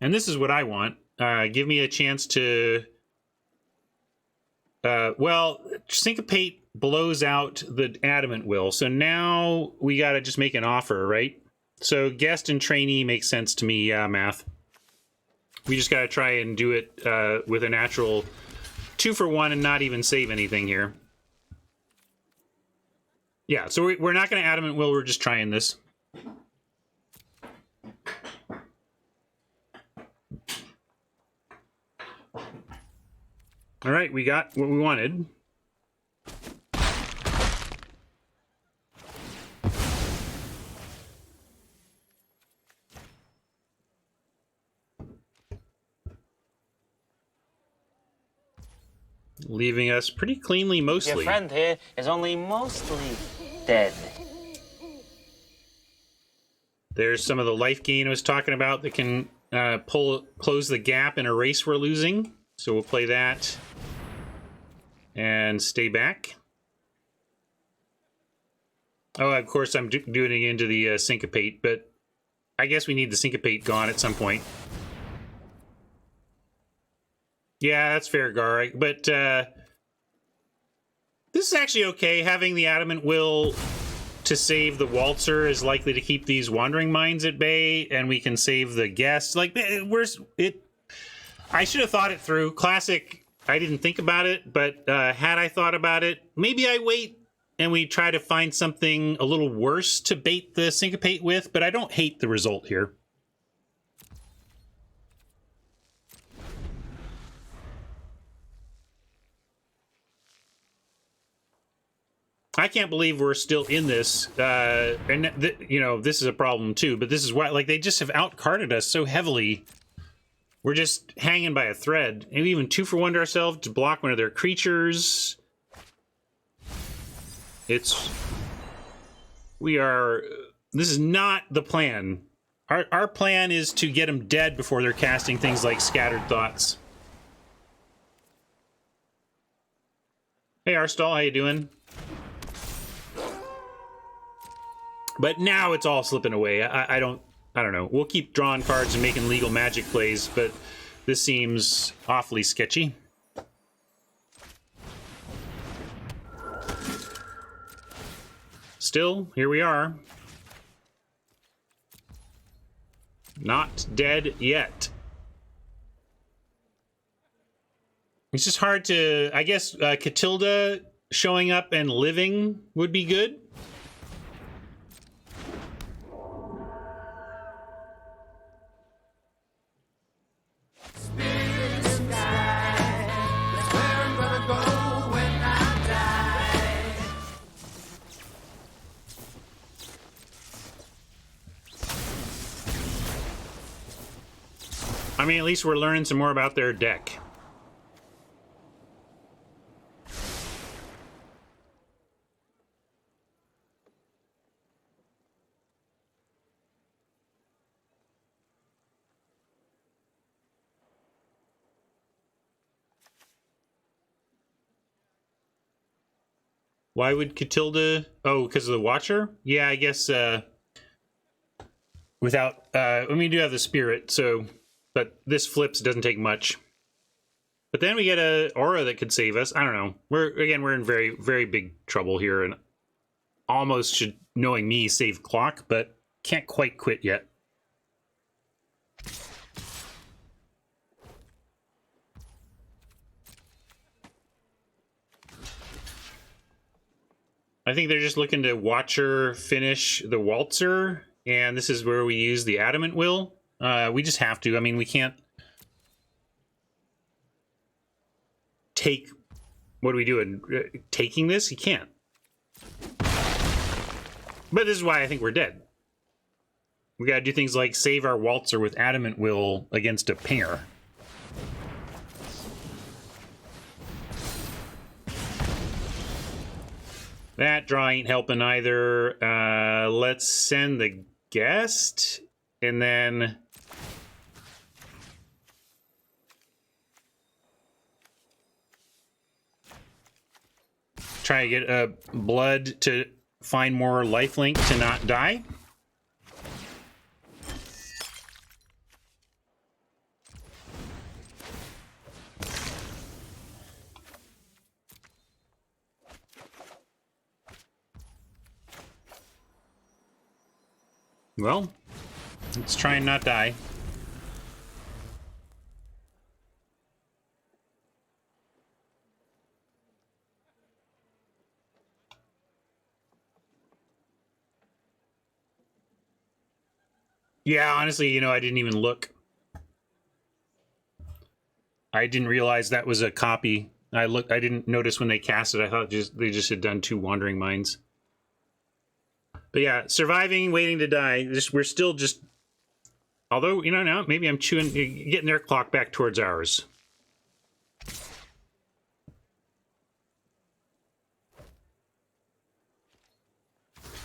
A: And this is what I want. Give me a chance to... well, syncopate blows out the adamant will. So now we got to just make an offer, right? So guest and trainee makes sense to me. Yeah, math. We just got to try and do it with a natural 2-for-1 and not even save anything here. Yeah, so we're not going to adamant will. We're just trying this. All right, we got what we wanted. Leaving us pretty cleanly, mostly.
C: Your friend here is only mostly dead.
A: There's some of the life gain I was talking about that can close the gap and erase we're losing. So we'll play that and stay back. Oh, of course, I'm doing it into the syncopate, but I guess we need the syncopate gone at some point. Yeah, that's fair, Gar. But this is actually okay. Having the adamant will to save the waltzer is likely to keep these wandering minds at bay, and we can save the guests. Like, I should have thought it through. Classic, I didn't think about it, but had I thought about it, maybe I wait and we try to find something a little worse to bait the syncopate with, but I don't hate the result here. I can't believe we're still in this, and you know, this is a problem too, but this is why, like, they just have outcarded us so heavily. We're just hanging by a thread. And we even 2-for-1 to ourselves to block one of their creatures. This is not the plan. Our plan is to get them dead before they're casting things like Scattered Thoughts. Hey, Arstall, how you doing? But now it's all slipping away. I don't know. We'll keep drawing cards and making legal magic plays, but this seems awfully sketchy. Still, here we are. Not dead yet. It's just hard to... I guess Catilda showing up and living would be good. I mean, at least we're learning some more about their deck. Why would Catilda... Oh, because of the Watcher? Yeah, I guess... without, I mean, we do have the spirit, so, but this flips, doesn't take much. But then we get a aura that could save us. I don't know. We're in very, very big trouble here, and almost should, knowing me, save clock, but can't quite quit yet. I think they're just looking to Watcher finish the Waltzer, and this is where we use the Adamant Will. We just have to. I mean, we can't take... What are we doing? Taking this? You can't. But this is why I think we're dead. We gotta do things like save our Waltzer with Adamant Will against a Pinger. That draw ain't helping either. Let's send the guest, and then... try to get a blood to find more lifelink to not die. Well, let's try and not die. Yeah, honestly, you know, I didn't even look. I didn't realize that was a copy. I didn't notice when they cast it. I thought they just had done 2 Wandering Minds. But yeah, surviving, waiting to die. We're still just... Although, you know, now maybe I'm getting their clock back towards ours.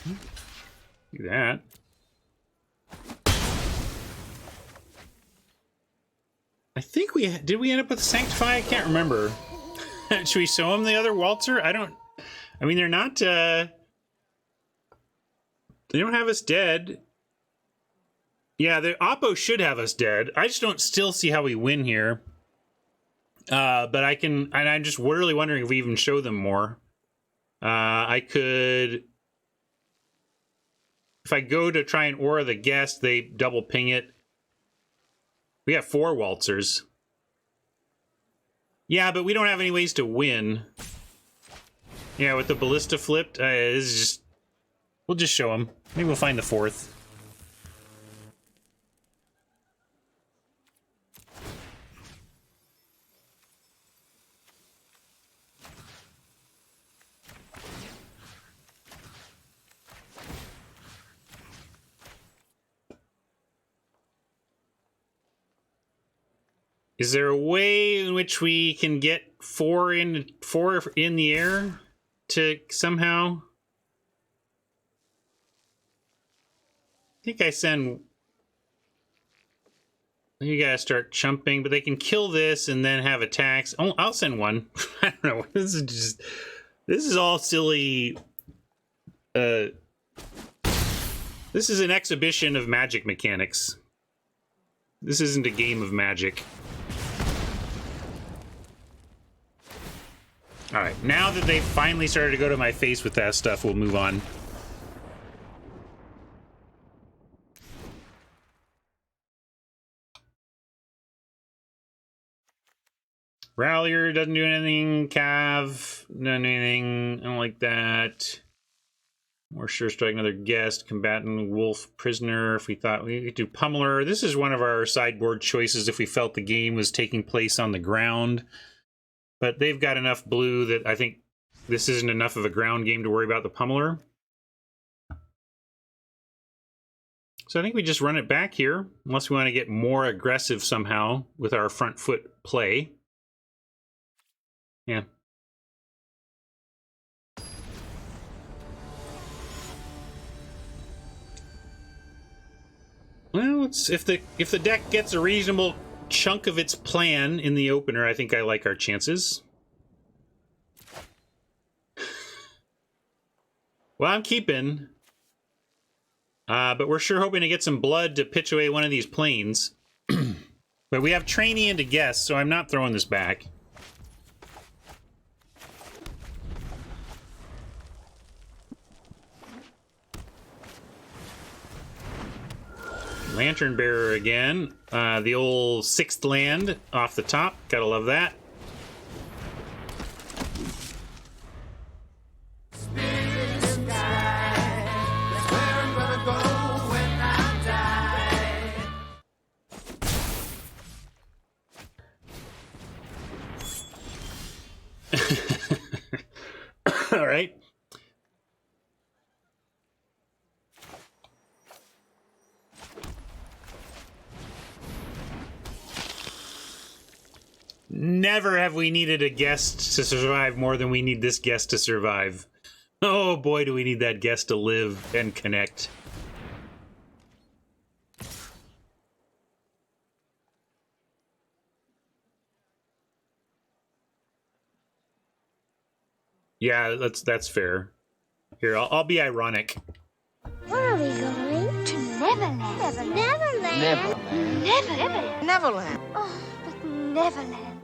A: Do that. I think did we end up with Sanctify? I can't remember. Should we show them the other Waltzer? I mean, they're not, they don't have us dead. Yeah, the Oppo should have us dead. I just don't still see how we win here. But I'm just really wondering if we even show them more. I could, if I go to try and aura the guest, they double ping it. We have 4 Waltzers. Yeah, but we don't have any ways to win. Yeah, with the Ballista flipped, this is just... We'll just show them. Maybe we'll find the 4th. Is there a way in which we can get 4 in the air to somehow? I think I send... You gotta start chumping, but they can kill this and then have attacks. Oh, I'll send 1. I don't know. This is all silly. This is an exhibition of magic mechanics. This isn't a game of Magic. Alright, now that they've finally started to go to my face with that stuff, we'll move on. Rallier doesn't do anything. Cav, none anything. I don't like that. More sure strike, another guest. Combatant, wolf, prisoner. If we thought we could do pummeler. This is one of our sideboard choices if we felt the game was taking place on the ground. But they've got enough blue that I think this isn't enough of a ground game to worry about the pummeler. So I think we just run it back here, unless we want to get more aggressive somehow with our front foot play. Yeah. Well, if the deck gets a reasonable chunk of its plan in the opener, I think I like our chances. Well, I'm keeping. But we're sure hoping to get some blood to pitch away one of these planes. But we have trainee into guest, so I'm not throwing this back. Lantern Bearer again. The old 6th land off the top. Gotta love that. All right. Never have we needed a guest to survive more than we need this guest to survive. Oh boy, do we need that guest to live and connect. Yeah, that's fair. Here, I'll be ironic.
D: Where are we going? To Neverland. Neverland. Neverland. Neverland. Neverland. Oh, but Neverland.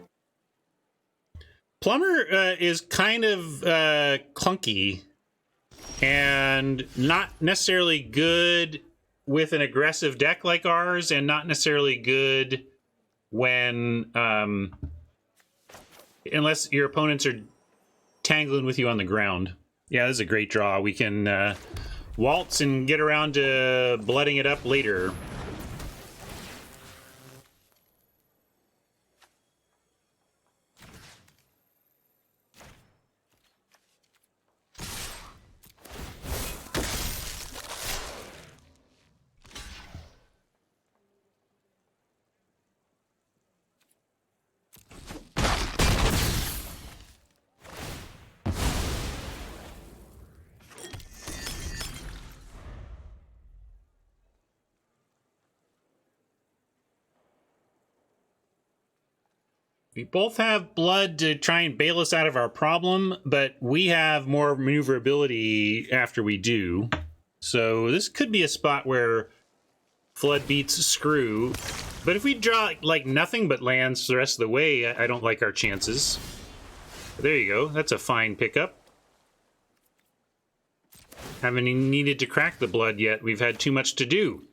A: Plumber is kind of clunky and not necessarily good with an aggressive deck like ours, and not necessarily good when unless your opponents are tangling with you on the ground. Yeah, this is a great draw. We can waltz and get around to blooding it up later. We both have blood to try and bail us out of our problem, but we have more maneuverability after we do. So this could be a spot where flood beats screw. But if we draw like nothing but lands the rest of the way, I don't like our chances. There you go. That's a fine pickup. Haven't even needed to crack the blood yet. We've had too much to do.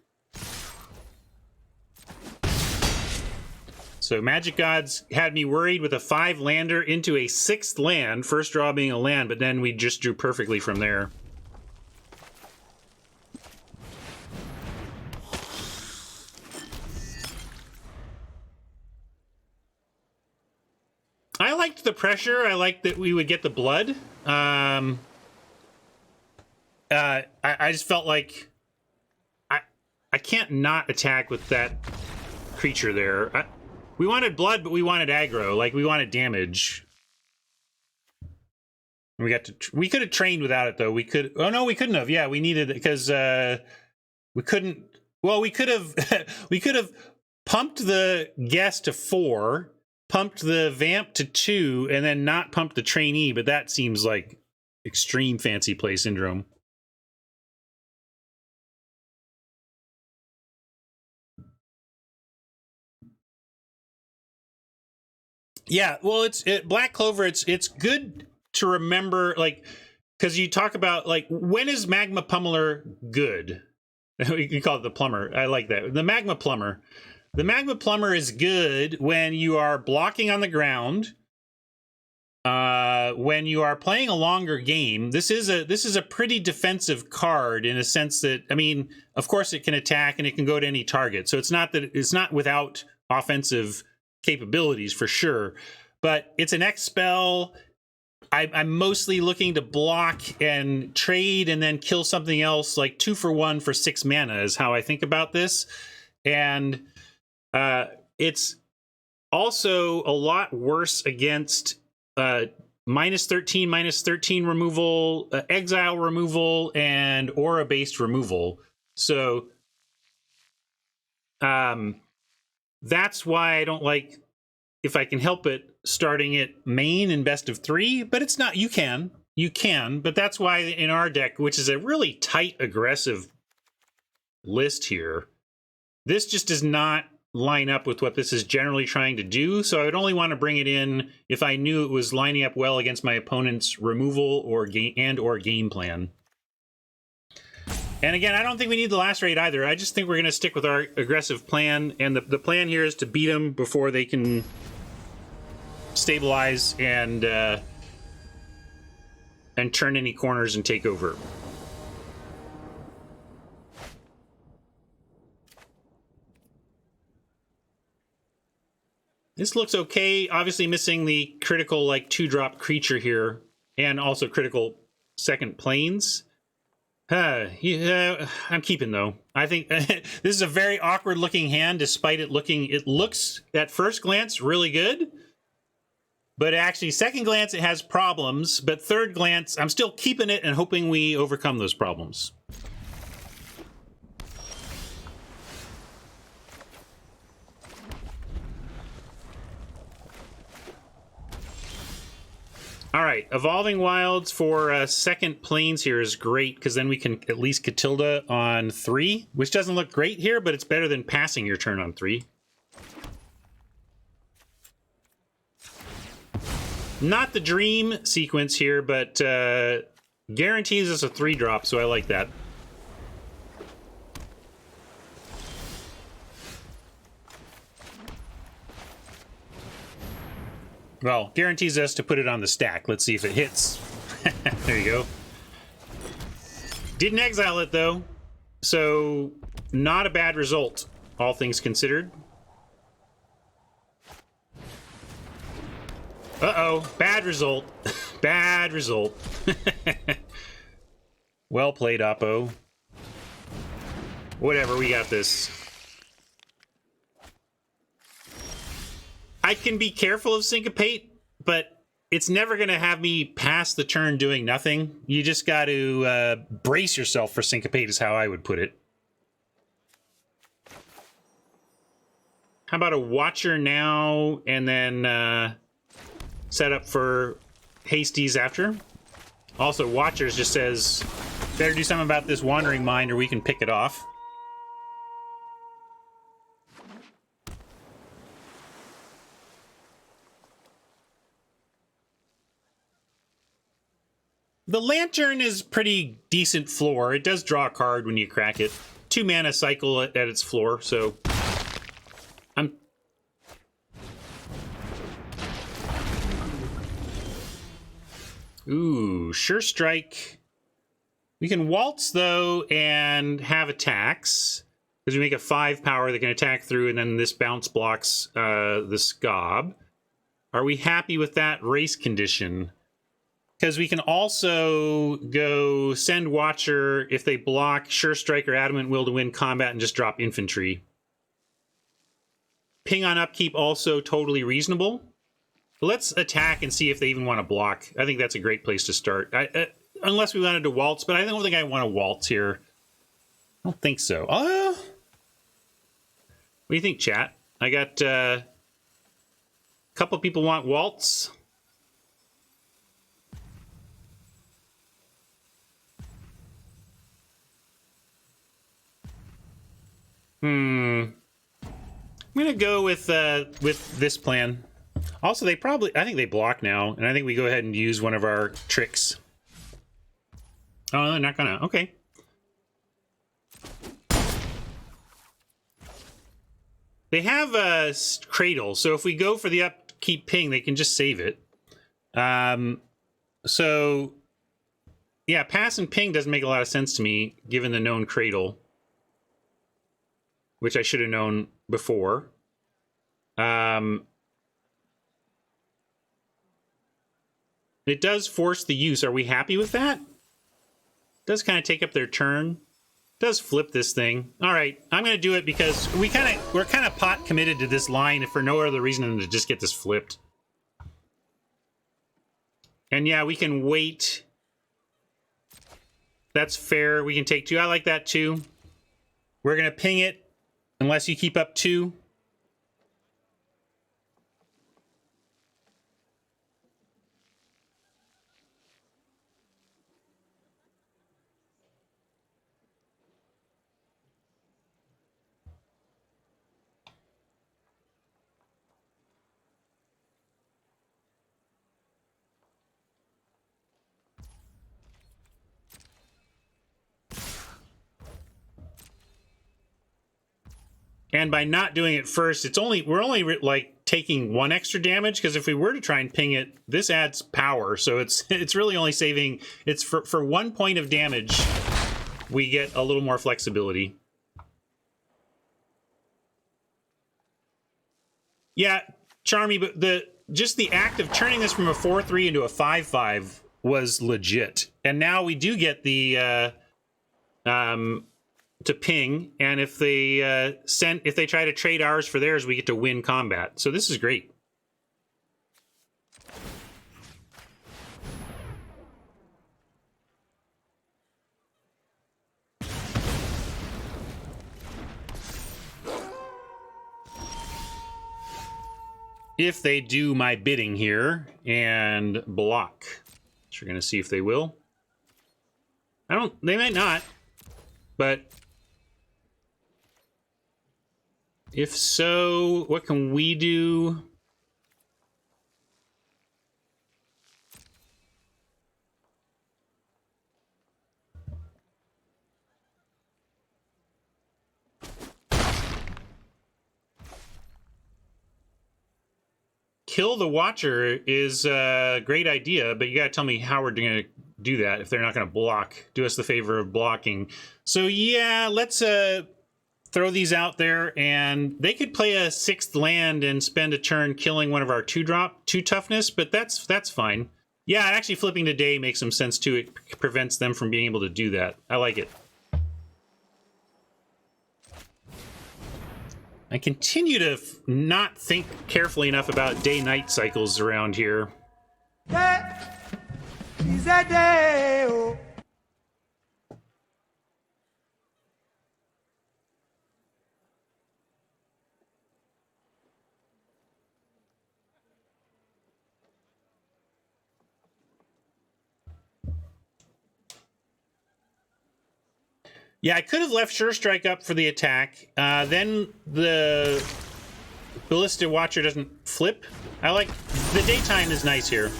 A: So Magic Gods had me worried with a 5-lander into a 6th land, first draw being a land, but then we just drew perfectly from there. I liked the pressure. I liked that we would get the blood. I just felt like I can't not attack with that creature there. We wanted blood, but we wanted aggro. Like, we wanted damage. We got to. We could have trained without it, though. We could. Oh no, we couldn't have. Yeah, we needed it because we couldn't. Well, we could have. We could have pumped the guest to 4, pumped the vamp to 2, and then not pumped the trainee. But that seems like extreme fancy play syndrome. Yeah, well, it's Black Clover. It's good to remember, like, because you talk about, like, when is Magma Pummeler good? You call it the plumber. I like that. The Magma Plumber. The Magma Plumber is good when you are blocking on the ground. When you are playing a longer game. This is a pretty defensive card in a sense that, I mean, of course it can attack and it can go to any target. So it's not without offensive capabilities for sure, but it's an X spell. I'm mostly looking to block and trade and then kill something else, like 2 for 1 for 6 mana is how I think about this. And it's also a lot worse against -13 removal, exile removal, and aura based removal. So that's why I don't like, if I can help it, starting it main in best of 3, but it's not, you can, but that's why in our deck, which is a really tight, aggressive list here. This just does not line up with what this is generally trying to do, so I would only want to bring it in if I knew it was lining up well against my opponent's removal or game plan. And again, I don't think we need the last raid either. I just think we're going to stick with our aggressive plan, and the plan here is to beat them before they can stabilize and turn any corners and take over. This looks okay. Obviously missing the critical, like, 2-drop creature here, and also critical second planes. Yeah, I'm keeping, though. I think this is a very awkward looking hand, despite it looks at first glance really good. But actually, second glance, it has problems. But third glance, I'm still keeping it and hoping we overcome those problems. All right, Evolving Wilds for second planes here is great, because then we can at least Catilda on 3, which doesn't look great here, but it's better than passing your turn on 3. Not the dream sequence here, but guarantees us a 3-drop, so I like that. Well, guarantees us to put it on the stack. Let's see if it hits. There you go. Didn't exile it, though. So, not a bad result, all things considered. Uh-oh, bad result. Bad result. Well played, Oppo. Whatever, we got this. I can be careful of Syncopate, but it's never going to have me pass the turn doing nothing. You just got to brace yourself for Syncopate is how I would put it. How about a Watcher now, and then set up for Hasties after? Also, Watchers just says, better do something about this Wandering Mind or we can pick it off. The Lantern is pretty decent floor. It does draw a card when you crack it. 2 mana cycle at its floor, so I'm... Ooh, Sure Strike. We can Waltz, though, and have attacks. Because we make a 5 power that can attack through, and then this bounce blocks the Scob. Are we happy with that race condition? Because we can also go send Watcher if they block Sure Strike or Adamant Will to win combat and just drop infantry. Ping on upkeep also totally reasonable. Let's attack and see if they even want to block. I think that's a great place to start. Unless we wanted to waltz, but I don't think I want to waltz here. I don't think so. What do you think, chat? I got a couple people want waltz. I'm gonna go with this plan. Also, I think they block now, and I think we go ahead and use one of our tricks. Oh, they're not gonna. Okay. They have a Cradle, so if we go for the upkeep ping, they can just save it. So yeah, pass and ping doesn't make a lot of sense to me, given the known Cradle, which I should have known before. It does force the use. Are we happy with that? It does kind of take up their turn. It does flip this thing. All right, I'm going to do it because we're kind of pot committed to this line if for no other reason than to just get this flipped. And yeah, we can wait. That's fair. We can take 2. I like that too. We're going to ping it. Unless you keep up 2. And by not doing it first, we're only like taking 1 extra damage, because if we were to try and ping it, this adds power. So it's really only saving, it's for 1 point of damage, we get a little more flexibility. Yeah, Charmy, but just the act of turning this from a 4-3 into a 5-5 was legit. And now we do get the to ping, and if they try to trade ours for theirs, we get to win combat. So this is great. If they do my bidding here and block, which we're going to see if they will. They might not, but if so, what can we do? Kill the Watcher is a great idea, but you gotta tell me how we're gonna do that if they're not gonna block. Do us the favor of blocking. So yeah, let's throw these out there, and they could play a 6th land and spend a turn killing one of our 2-drop, 2 toughness, but that's fine. Yeah, actually flipping to Day makes some sense too. It prevents them from being able to do that. I like it. I continue to not think carefully enough about day-night cycles around here. Yeah, I could have left Sure Strike up for the attack. Then the Ballista Watcher doesn't flip. I like... The daytime is nice here.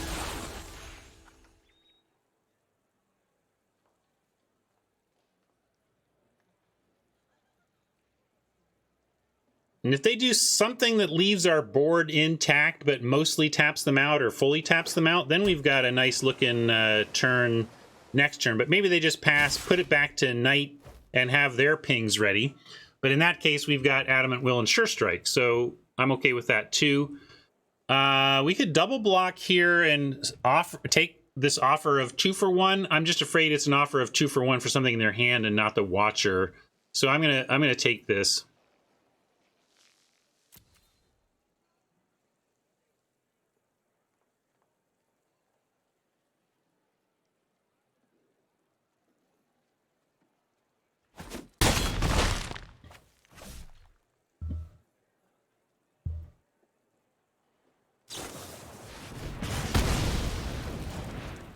A: And if they do something that leaves our board intact but mostly taps them out or fully taps them out, then we've got a nice looking turn next turn. But maybe they just pass, put it back to night, and have their pings ready. But in that case, we've got Adamant Will and Sure Strike, so I'm okay with that too. We could double block here and take this offer of 2 for 1. I'm just afraid it's an offer of 2 for 1 for something in their hand and not the Watcher. So I'm gonna take this.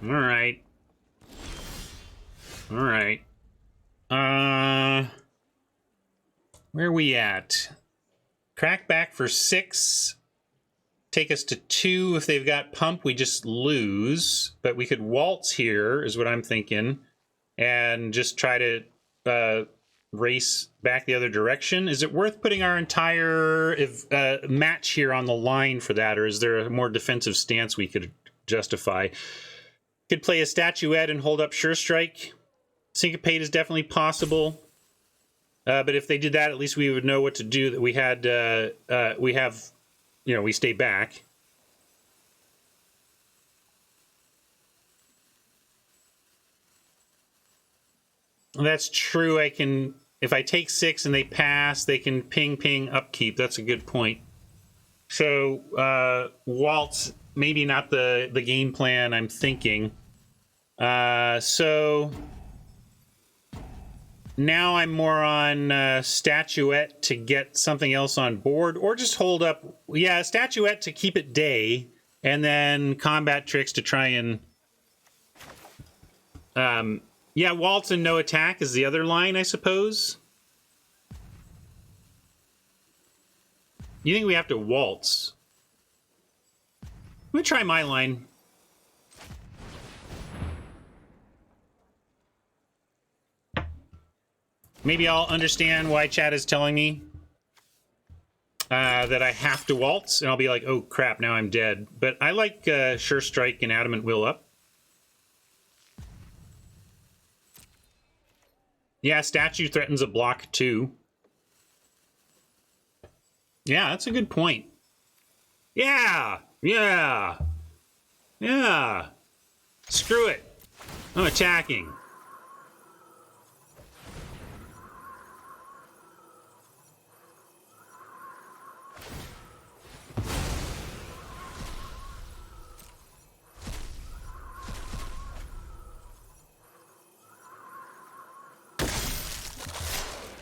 A: Alright. Alright. Where are we at? Crack back for 6. Take us to 2. If they've got pump, we just lose. But we could waltz here, is what I'm thinking. And just try to race back the other direction. Is it worth putting our entire match here on the line for that? Or is there a more defensive stance we could justify? Could play a Statuette and hold up Sure Strike. Syncopate is definitely possible. But if they did that, at least we would know what to do. That we have, we stay back. That's true. If I take 6 and they pass, they can ping upkeep. That's a good point. So waltz, maybe not the game plan I'm thinking. So now I'm more on Statuette to get something else on board, or just hold up. Yeah, Statuette to keep it day, and then Combat Tricks to try and... yeah, waltz and no attack is the other line, I suppose. You think we have to waltz? Let me try my line. Maybe I'll understand why chat is telling me. that I have to waltz, and I'll be like, oh crap, now I'm dead. But I like Sure Strike and Adamant Will up. Yeah, statue threatens a block too. Yeah, that's a good point. Yeah! Yeah! Yeah! Screw it! I'm attacking.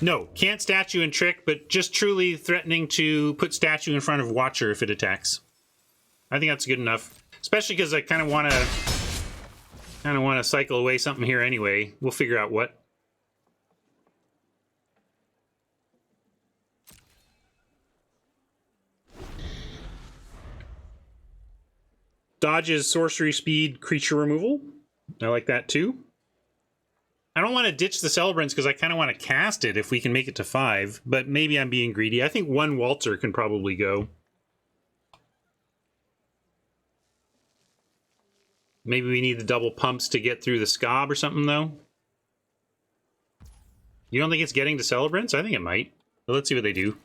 A: No, can't statue and trick, but just truly threatening to put statue in front of Watcher if it attacks. I think that's good enough, especially because I kind of want to cycle away something here anyway. We'll figure out what. Dodges sorcery speed creature removal. I like that too. I don't want to ditch the Celebrants because I kind of want to cast it if we can make it to 5, but maybe I'm being greedy. I think 1 Waltzer can probably go. Maybe we need the double pumps to get through the Scob or something, though. You don't think it's getting to Celebrants? I think it might. But let's see what they do.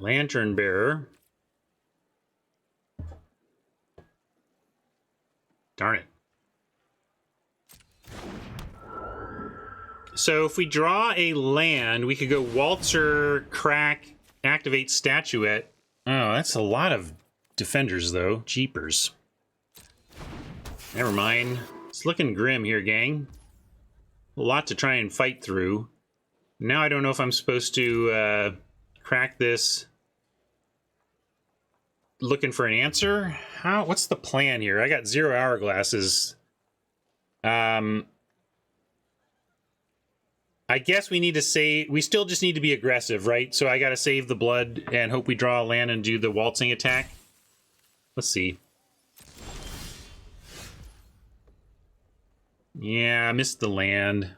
A: Lantern Bearer. Darn it. So if we draw a land, we could go Waltzer, Crack, activate Statuette. Oh, that's a lot of defenders, though. Jeepers. Never mind. It's looking grim here, gang. A lot to try and fight through. Now I don't know if I'm supposed to crack this. Looking for an answer? What's the plan here? I got 0 hourglasses. I guess we need to save. We still just need to be aggressive, right? So I got to save the blood and hope we draw a land and do the waltzing attack. Let's see. Yeah, I missed the land.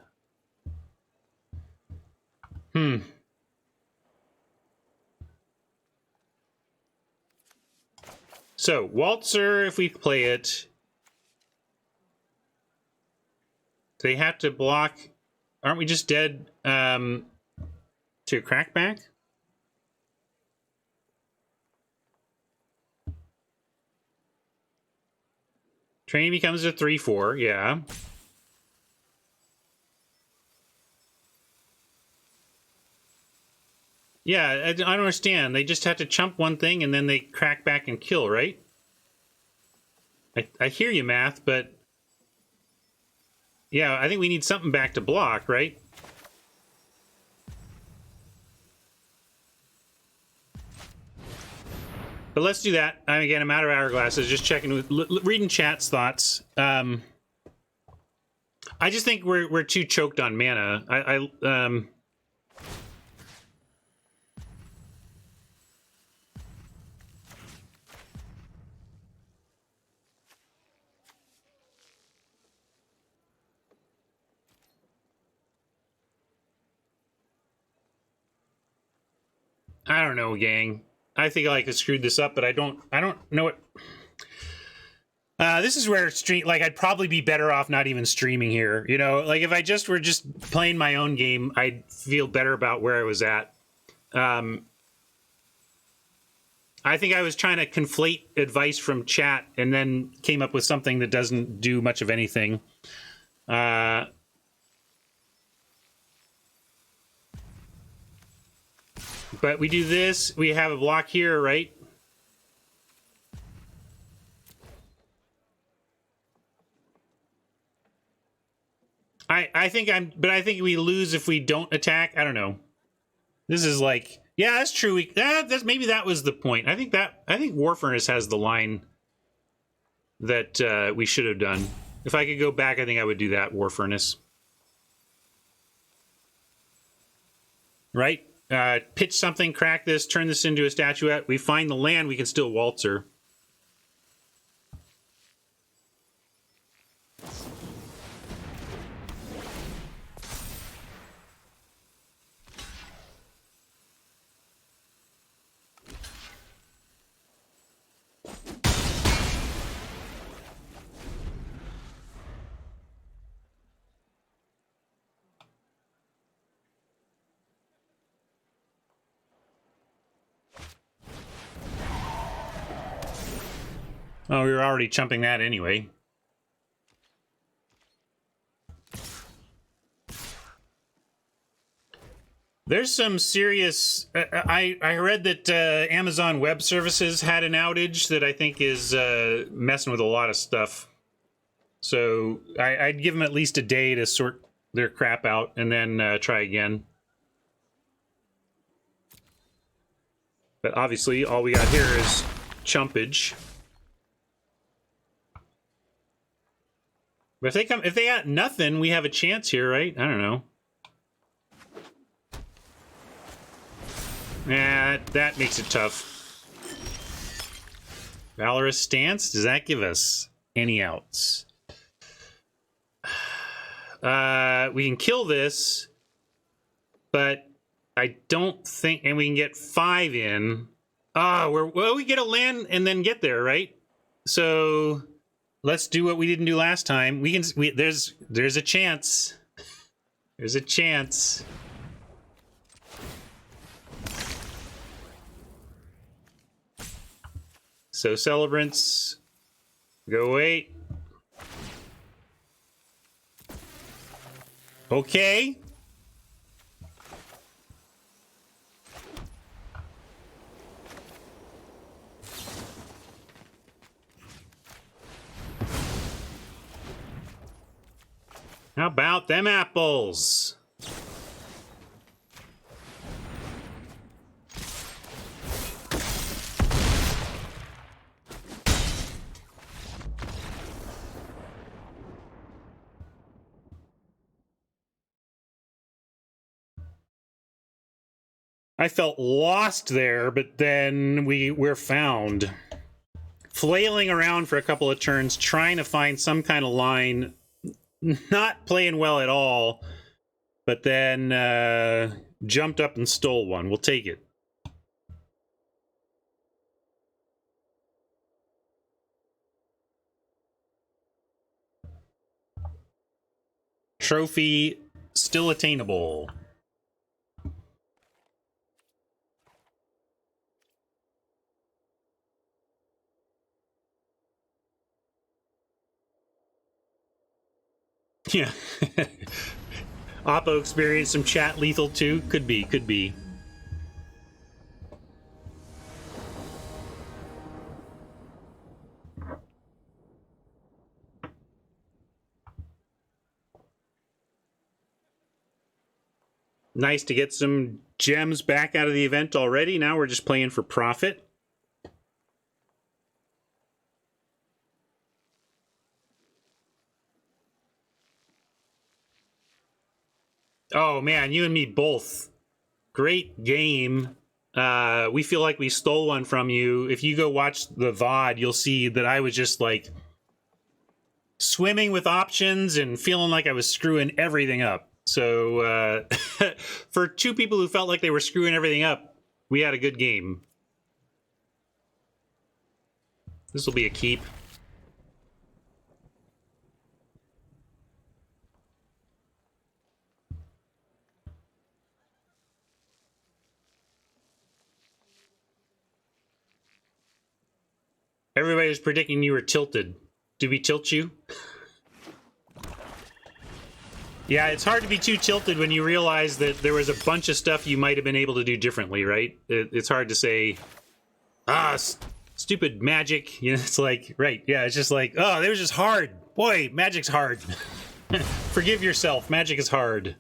A: So, Waltzer, if we play it, they have to block. Aren't we just dead to a crackback? Train becomes a 3/4, yeah. Yeah, I don't understand. They just have to chump one thing and then they crack back and kill, right? I hear you, Math, but... Yeah, I think we need something back to block, right? But let's do that. Again, I'm out of hourglasses. Just checking with... reading chat's thoughts. I just think we're too choked on mana. I don't know, gang. I think I could screw this up, but I don't know it. This is where I'd probably be better off not even streaming here. You know, like if I just were just playing my own game, I'd feel better about where I was at. I think I was trying to conflate advice from chat and then came up with something that doesn't do much of anything. But we do this, we have a block here, right? I think we lose if we don't attack. I don't know. This is like, yeah, that's true. Maybe that was the point. I think War Furnace has the line that we should have done. If I could go back, I think I would do that, War Furnace. Right? Pitch something, crack this, turn this into a statuette. We find the land, we can still waltz her. Oh, we were already chumping that anyway. There's some serious... I read that Amazon Web Services had an outage that I think is messing with a lot of stuff. So I'd give them at least a day to sort their crap out and then try again. But obviously, all we got here is chumpage. But if they got nothing, we have a chance here, right? I don't know. Yeah, that makes it tough. Valorous Stance, does that give us any outs? We can kill this, but I don't think, and we can get 5 in. Well, we get a land and then get there, right? So let's do what we didn't do last time. There's a chance. There's a chance. So celebrants, go wait. Okay. How about them apples? I felt lost there, but then we're found. Flailing around for a couple of turns, trying to find some kind of line. Not playing well at all, but then jumped up and stole one. We'll take it. Trophy still attainable. Yeah. Oppo experienced some chat lethal too. Could be, could be. Nice to get some gems back out of the event already. Now we're just playing for profit. Oh man, you and me both. Great game. We feel like we stole one from you. If you go watch the VOD, you'll see that I was just like swimming with options and feeling like I was screwing everything up. So for two people who felt like they were screwing everything up, we had a good game. This will be a keep. Everybody was predicting you were tilted. Did we tilt you? Yeah, it's hard to be too tilted when you realize that there was a bunch of stuff you might have been able to do differently, right? It's hard to say, stupid magic. You know, it's like, right, yeah, it's just like, oh, they were just hard. Boy, magic's hard. Forgive yourself, magic is hard.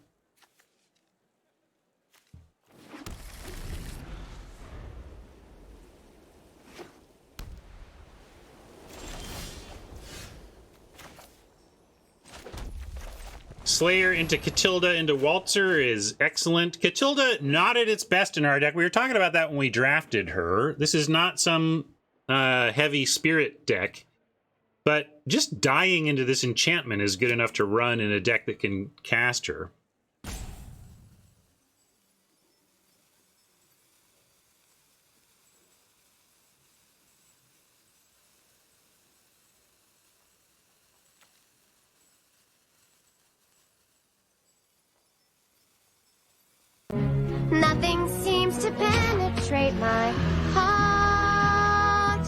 A: Slayer into Catilda into Waltzer is excellent. Catilda not at its best in our deck. We were talking about that when we drafted her. This is not some heavy spirit deck, but just dying into this enchantment is good enough to run in a deck that can cast her.
D: Nothing seems to penetrate my heart.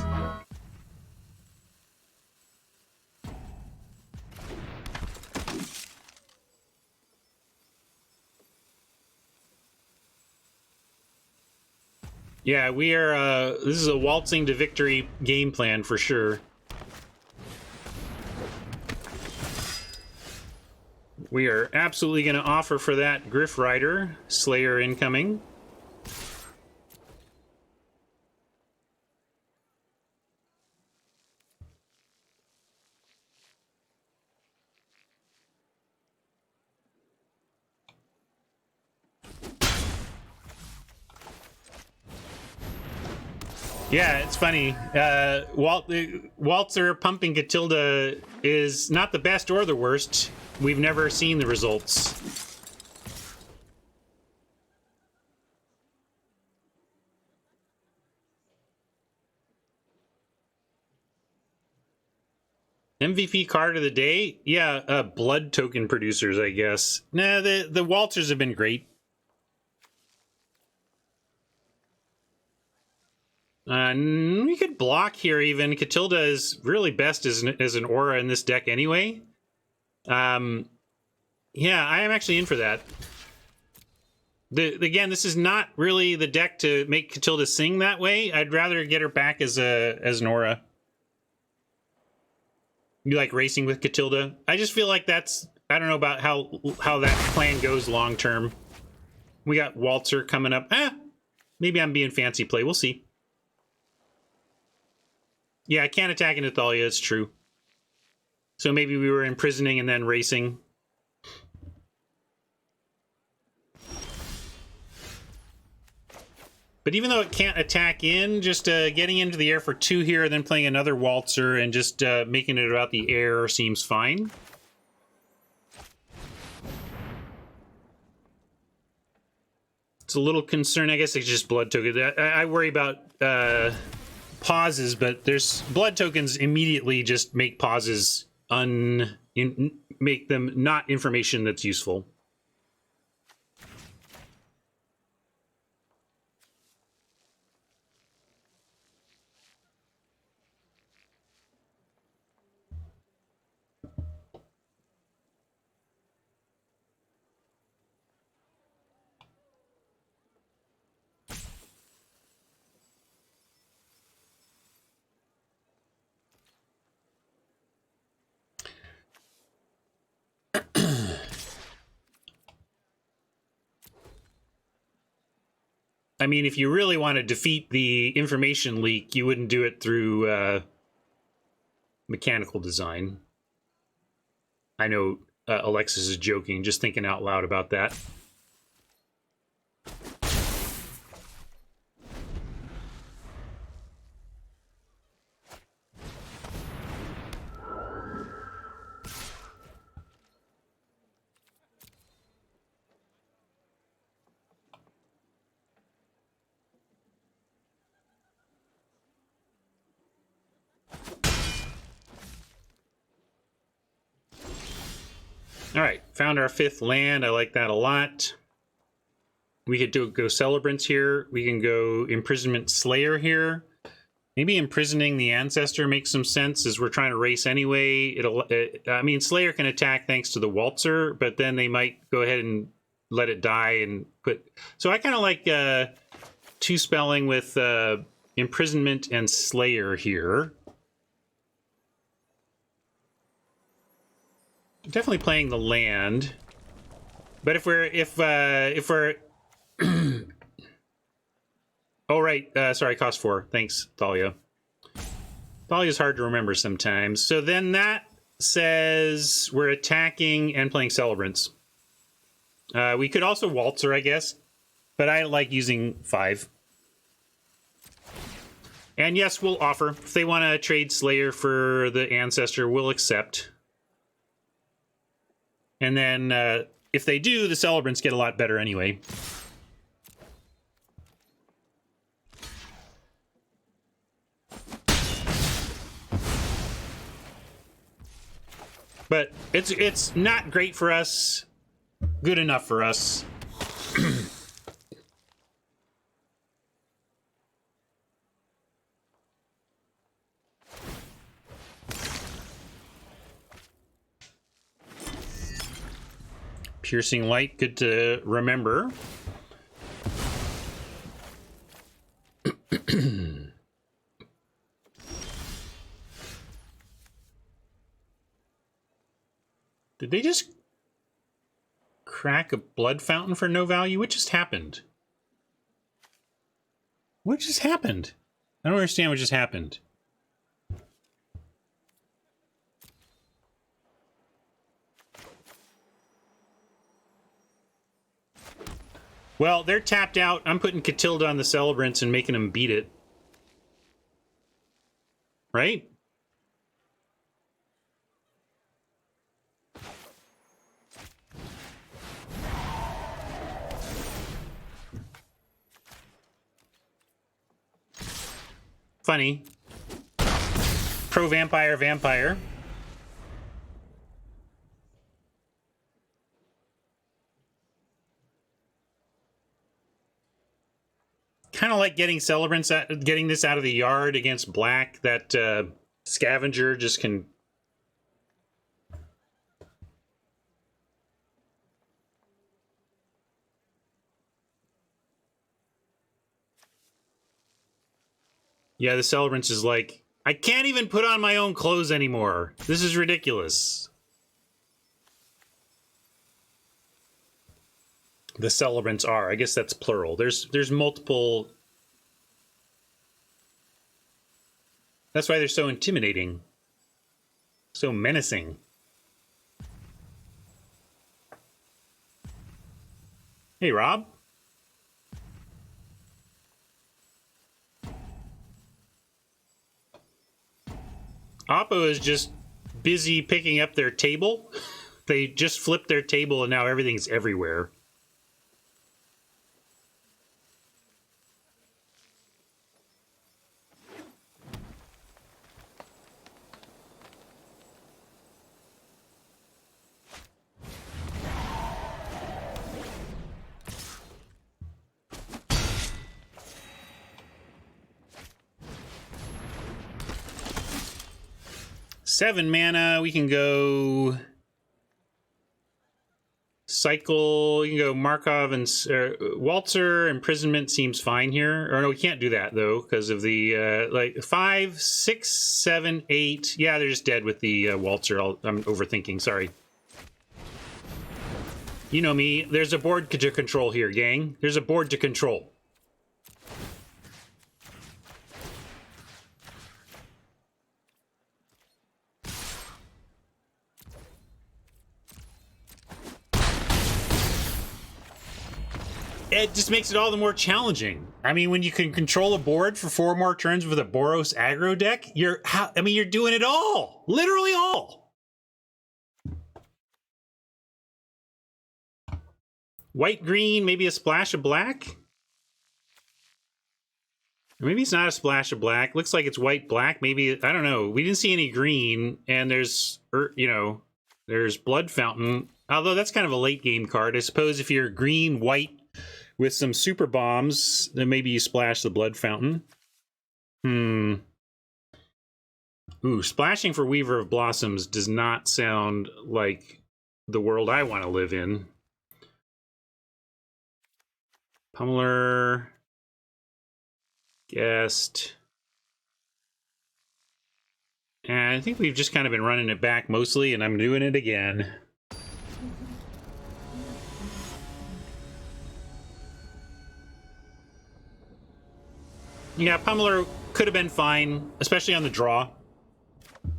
A: Yeah, we are, this is a waltzing to victory game plan for sure. We are absolutely going to offer for that Griff Rider, Slayer incoming. Yeah, it's funny. Waltzer pumping Catilda is not the best or the worst. We've never seen the results. MVP card of the day? Yeah, blood token producers, I guess. Nah, the Waltzers have been great. We could block here even. Catilda is really best as an aura in this deck anyway. Yeah, I am actually in for that. Again, this is not really the deck to make Catilda sing that way. I'd rather get her back as an aura. You like racing with Catilda? I just feel like that's, I don't know about how that plan goes long term. We got Waltzer coming up. Maybe I'm being fancy play. We'll see. Yeah, I can't attack into Thalia, it's true. So maybe we were imprisoning and then racing. But even though it can't attack in, just getting into the air for 2 here, then playing another Waltzer and just making it about the air seems fine. It's a little concern, I guess it's just blood token. I worry about pauses, but there's blood tokens immediately just make pauses make them not information that's useful. I mean, if you really want to defeat the information leak, you wouldn't do it through mechanical design. I know Alexis is joking, just thinking out loud about that. All right, found our 5th land. I like that a lot. We could go Celebrants here. We can go Imprisonment Slayer here. Maybe imprisoning the Ancestor makes some sense as we're trying to race anyway. I mean, Slayer can attack thanks to the Waltzer, but then they might go ahead and let it die and put... So I kind of like 2 spelling with Imprisonment and Slayer here. Definitely playing the land, but if we're oh right, sorry, cost 4. Thanks, Thalia. Thalia's hard to remember sometimes. So then that says we're attacking and playing Celebrants. We could also Waltzer, I guess, but I like using 5. And yes, we'll offer. If they want to trade Slayer for the Ancestor, we'll accept. And then if they do, the Celebrants get a lot better anyway. But it's not great for us. Good enough for us. Piercing Light, good to remember. Did they just crack a blood fountain for no value? What just happened? What just happened? I don't understand what just happened. Well, they're tapped out. I'm putting Catilda on the Celebrants and making them beat it. Right? Funny. Pro Vampire, Vampire. Kind of like getting Celebrants, getting this out of the yard against black. That Scavenger just can. Yeah, the Celebrants is like, I can't even put on my own clothes anymore. This is ridiculous. The Celebrants are. I guess that's plural. There's multiple. That's why they're so intimidating. So menacing. Hey, Rob. Oppo is just busy picking up their table. They just flipped their table and now everything's everywhere. Seven mana, we can go cycle, you can go Markov and Waltzer. Imprisonment seems fine here. Or no, we can't do that though because of the like 5, 6, 7, 8. Yeah, they're just dead with the Waltzer. I'm overthinking, sorry. You know me, there's a board to control here, gang. There's a board to control. It just makes it all the more challenging. I mean, when you can control a board for 4 more turns with a Boros aggro deck, you're doing it all. Literally all. White, green, maybe a splash of black? Or maybe it's not a splash of black. Looks like it's white, black. Maybe, I don't know. We didn't see any green, and there's, there's Blood Fountain. Although that's kind of a late game card. I suppose if you're green, white, with some super bombs, then maybe you splash the Blood Fountain. Ooh, splashing for Weaver of Blossoms does not sound like the world I want to live in. Pummeler. Guest. And I think we've just kind of been running it back mostly, and I'm doing it again. Yeah, Pummeler could have been fine, especially on the draw.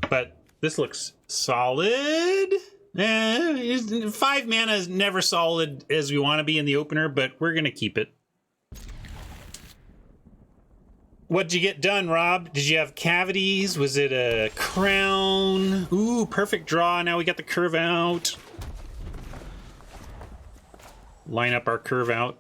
A: But This looks solid. 5 mana is never solid as we want to be in the opener, but we're going to keep it. What'd you get done, Rob? Did you have cavities? Was it a crown? Ooh, perfect draw. Now we got the curve out. Line up our curve out.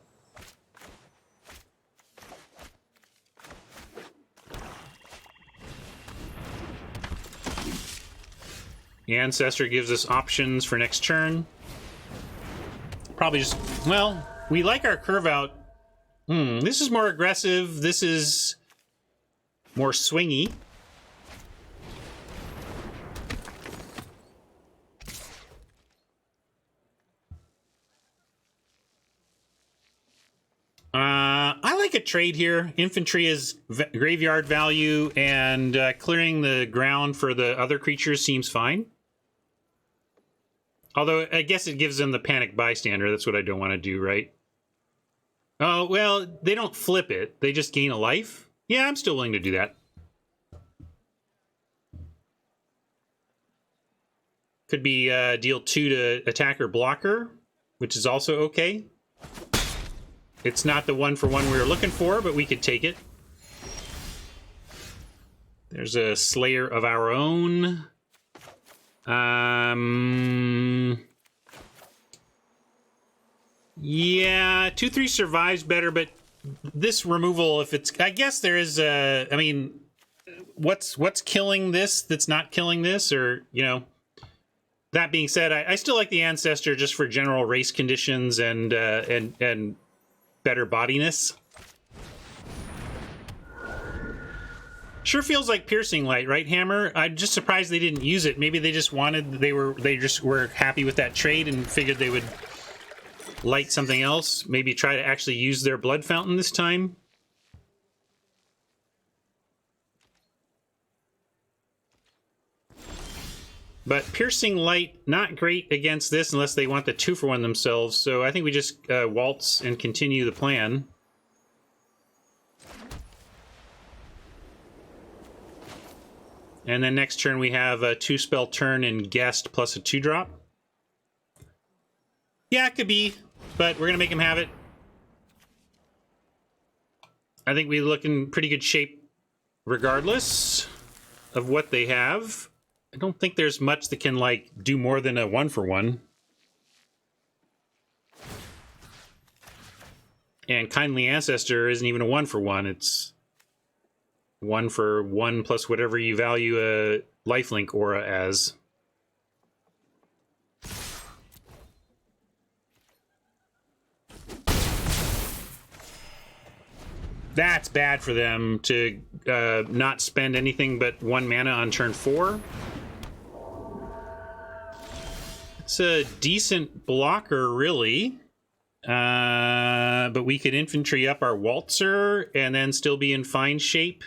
A: The Ancestor gives us options for next turn. Probably just, well, we like our curve out. This is more aggressive. This is more swingy. I like a trade here. Infantry is graveyard value, and clearing the ground for the other creatures seems fine. Although, I guess it gives them the panic bystander. That's what I don't want to do, right? Oh, well, they don't flip it. They just gain a life. Yeah, I'm still willing to do that. Could be deal 2 to attacker blocker, which is also okay. It's not the 1-for-1 we were looking for, but we could take it. There's a Slayer of our own. Yeah, 2/3 survives better, but this removal, if it's, I guess there is a, I mean, what's killing this that's not killing this, or, you know. That being said, I still like the Ancestor just for general race conditions and better bodiness. Sure feels like Piercing Light, right, Hammer? I'm just surprised they didn't use it. Maybe they just wanted, they just were happy with that trade and figured they would light something else. Maybe try to actually use their Blood Fountain this time. But Piercing Light, not great against this unless they want the 2-for-1 themselves. So I think we just waltz and continue the plan. And then next turn we have a 2-spell turn and Guest plus a 2-drop. Yeah, it could be, but we're going to make him have it. I think we look in pretty good shape regardless of what they have. I don't think there's much that can, like, do more than a 1-for-1. And Kindly Ancestor isn't even a 1-for-1. It's 1-for-1 plus whatever you value a lifelink aura as. That's bad for them to not spend anything but 1 mana on turn 4. It's a decent blocker, really. But we could infantry up our Waltzer and then still be in fine shape.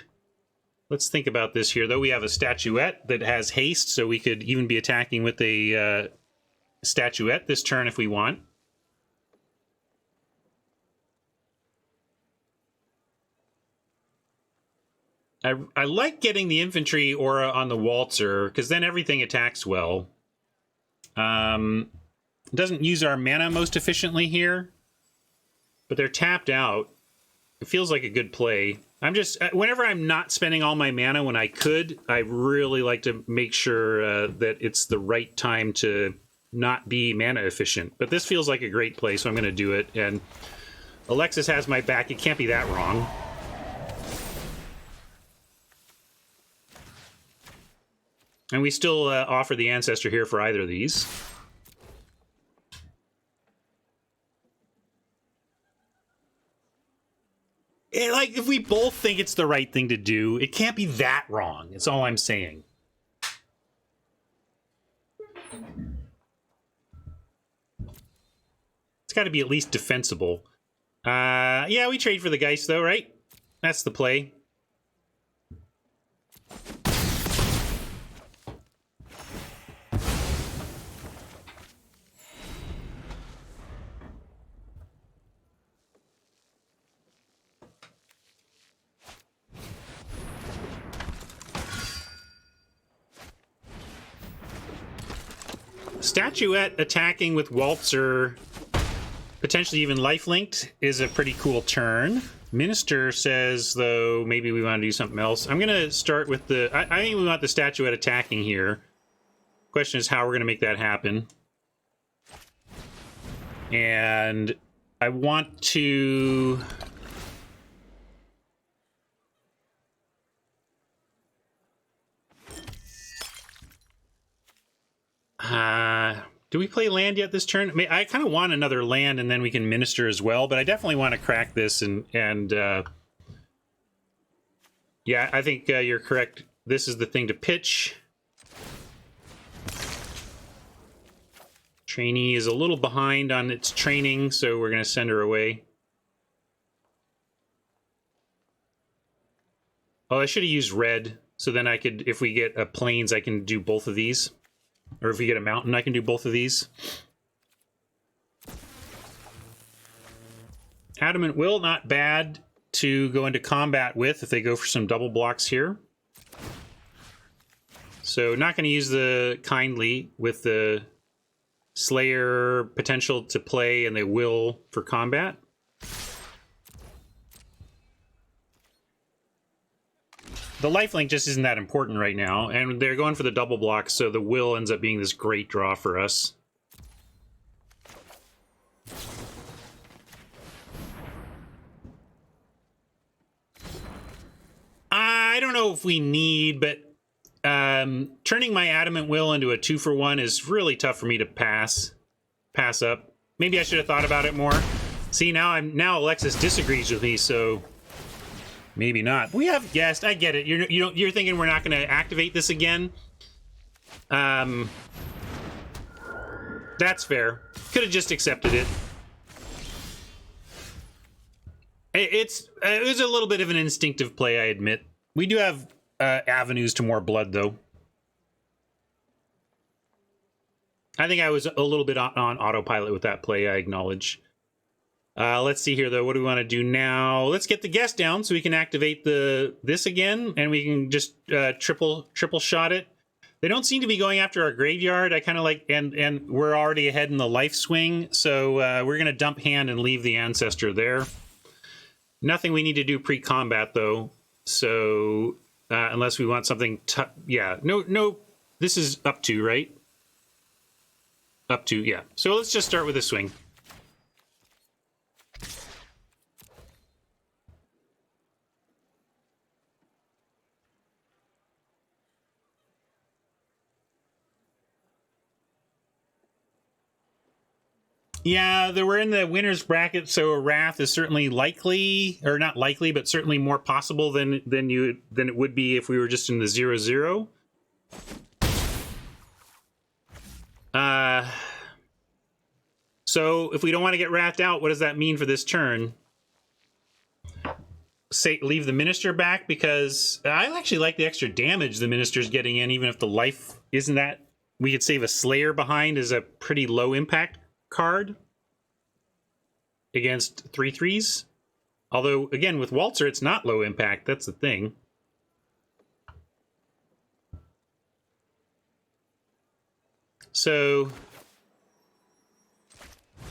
A: Let's think about this here, though. We have a Statuette that has haste, so we could even be attacking with a Statuette this turn if we want. I like getting the infantry aura on the Waltzer, because then everything attacks well. Doesn't use our mana most efficiently here, but they're tapped out. It feels like a good play. I'm just, whenever I'm not spending all my mana when I could, I really like to make sure that it's the right time to not be mana efficient. But this feels like a great play, so I'm going to do it. And Alexis has my back. It can't be that wrong. And we still offer the Ancestor here for either of these. Like, if we both think it's the right thing to do, it can't be that wrong. That's all I'm saying. It's got to be at least defensible. Yeah, we trade for the Geist, though, right? That's the play. Statuette attacking with Waltzer, potentially even life-linked, is a pretty cool turn. Minister says, though, maybe we want to do something else. I'm going to start with the... I think we want the Statuette attacking here. Question is how we're going to make that happen. And I want to... do we play land yet this turn? I mean, I kind of want another land and then we can minister as well, but I definitely want to crack this and yeah, I think you're correct. This is the thing to pitch. Trainee is a little behind on its training, so we're going to send her away. Oh, I should have used red, so then I could, if we get a plains, I can do both of these. Or if we get a mountain, I can do both of these. Adamant Will, not bad to go into combat with if they go for some double blocks here. So not going to use the Kindly with the Slayer potential to play and the Will for combat. The lifelink just isn't that important right now, and they're going for the double block, so the Will ends up being this great draw for us. I don't know if we need, but turning my Adamant Will into a 2-for-1 is really tough for me to pass up. Maybe I should have thought about it more. See, now Alexis disagrees with me, so maybe not. We have guessed. I get it. You're thinking we're not going to activate this again. That's fair. Could have just accepted it. It was a little bit of an instinctive play, I admit. We do have avenues to more blood, though. I think I was a little bit on autopilot with that play, I acknowledge. Let's see here, though. What do we want to do now? Let's get the guest down so we can activate this again, and we can just triple shot it. They don't seem to be going after our graveyard. I kind of like, and we're already ahead in the life swing, so we're going to dump hand and leave the ancestor there. Nothing we need to do pre-combat, though. So unless we want something, yeah, no. This is up to, right? Up to, yeah. So let's just start with a swing. Yeah, we're in the winner's bracket, so a Wrath is certainly likely, or not likely, but certainly more possible than it would be if we were just in the 0-0. So if we don't want to get Wrathed out, what does that mean for this turn? Say leave the Minister back, because I actually like the extra damage the Minister's getting in, even if the life isn't that. We could save a Slayer behind as a pretty low impact card against 3/3s. Although, again, with Waltzer, it's not low impact. That's the thing. So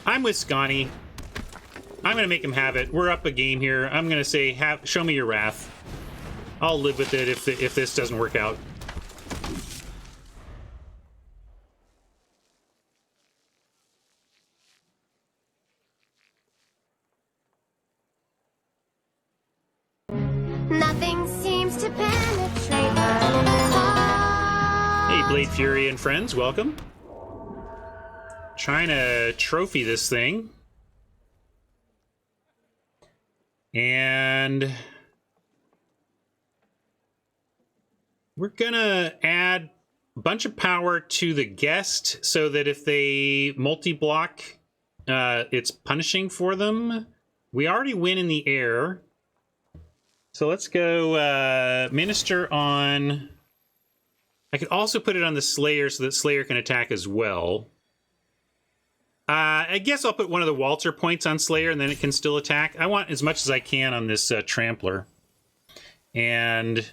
A: I'm with Scotty. I'm going to make him have it. We're up a game here. I'm going to say, show me your Wrath. I'll live with it if this doesn't work out.
D: Nothing seems to penetrate my heart.
A: Hey, Blade Fury and friends, welcome. Trying to trophy this thing. And we're gonna add a bunch of power to the guest so that if they multi-block, it's punishing for them. We already win in the air. So let's go Minister on... I could also put it on the Slayer so that Slayer can attack as well. I guess I'll put one of the Waltzer points on Slayer and then it can still attack. I want as much as I can on this Trampler. And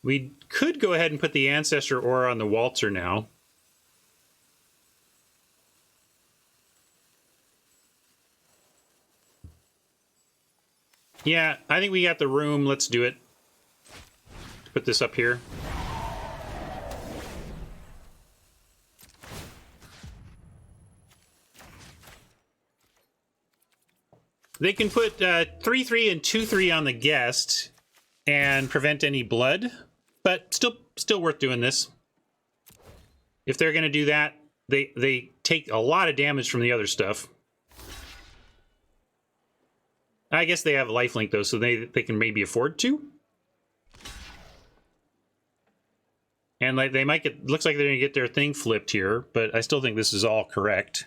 A: we could go ahead and put the Ancestor Aura on the Waltzer now. Yeah, I think we got the room. Let's do it. Put this up here. They can put 3/3 and 2/3 on the guest and prevent any blood, but still worth doing this. If they're going to do that, they take a lot of damage from the other stuff. I guess they have lifelink though, so they can maybe afford to. And like they might get, looks like they're going to get their thing flipped here, but I still think this is all correct.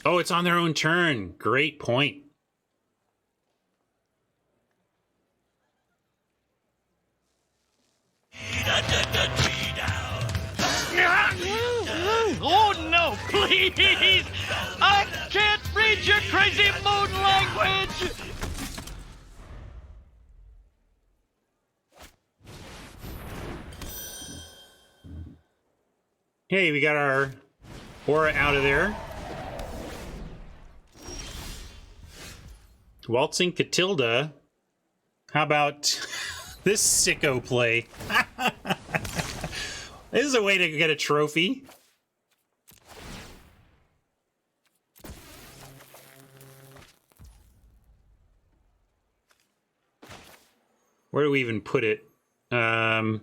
A: Oh, it's on their own turn. Great point.
B: Oh no, please! I can't read your crazy moon language!
A: Hey, we got our aura out of there. Waltzing Catilda. How about this sicko play? This is a way to get a trophy. Where do we even put it? Up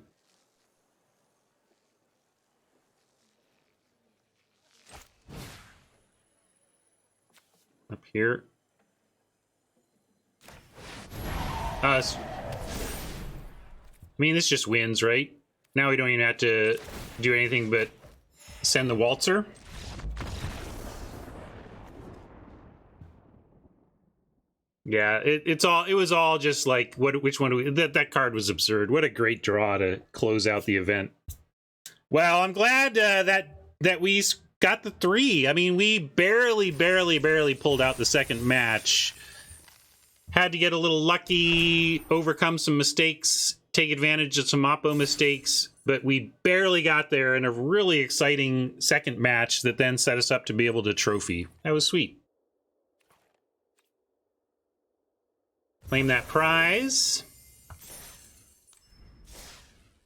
A: here. I mean, this just wins, right? Now we don't even have to do anything but send the waltzer. Yeah, it was all just like which one do we, that card was absurd. What a great draw to close out the event. Well, I'm glad that we got the 3. I mean, we barely pulled out the second match. Had to get a little lucky, overcome some mistakes, take advantage of some oppo mistakes, but we barely got there in a really exciting second match that then set us up to be able to trophy. That was sweet. Claim that prize.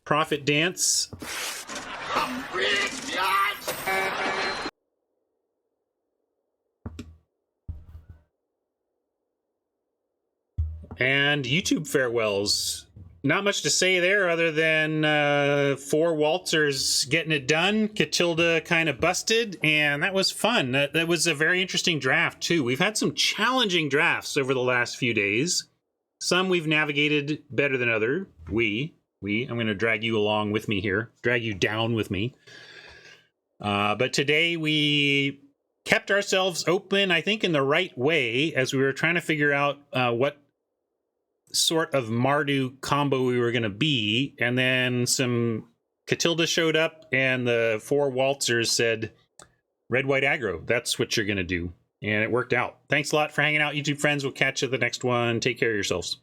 A: Profit dance. And YouTube farewells. Not much to say there other than 4 waltzers getting it done. Catilda kind of busted, and that was fun. That was a very interesting draft, too. We've had some challenging drafts over the last few days. Some we've navigated better than other. I'm going to drag you along with me here. Drag you down with me. But today we kept ourselves open, I think, in the right way as we were trying to figure out what sort of Mardu combo we were going to be, and then some Catilda showed up and the 4 waltzers said red white aggro, that's what you're going to do, and it worked out. Thanks a lot for hanging out, YouTube friends. We'll catch you at the next one. Take care of yourselves.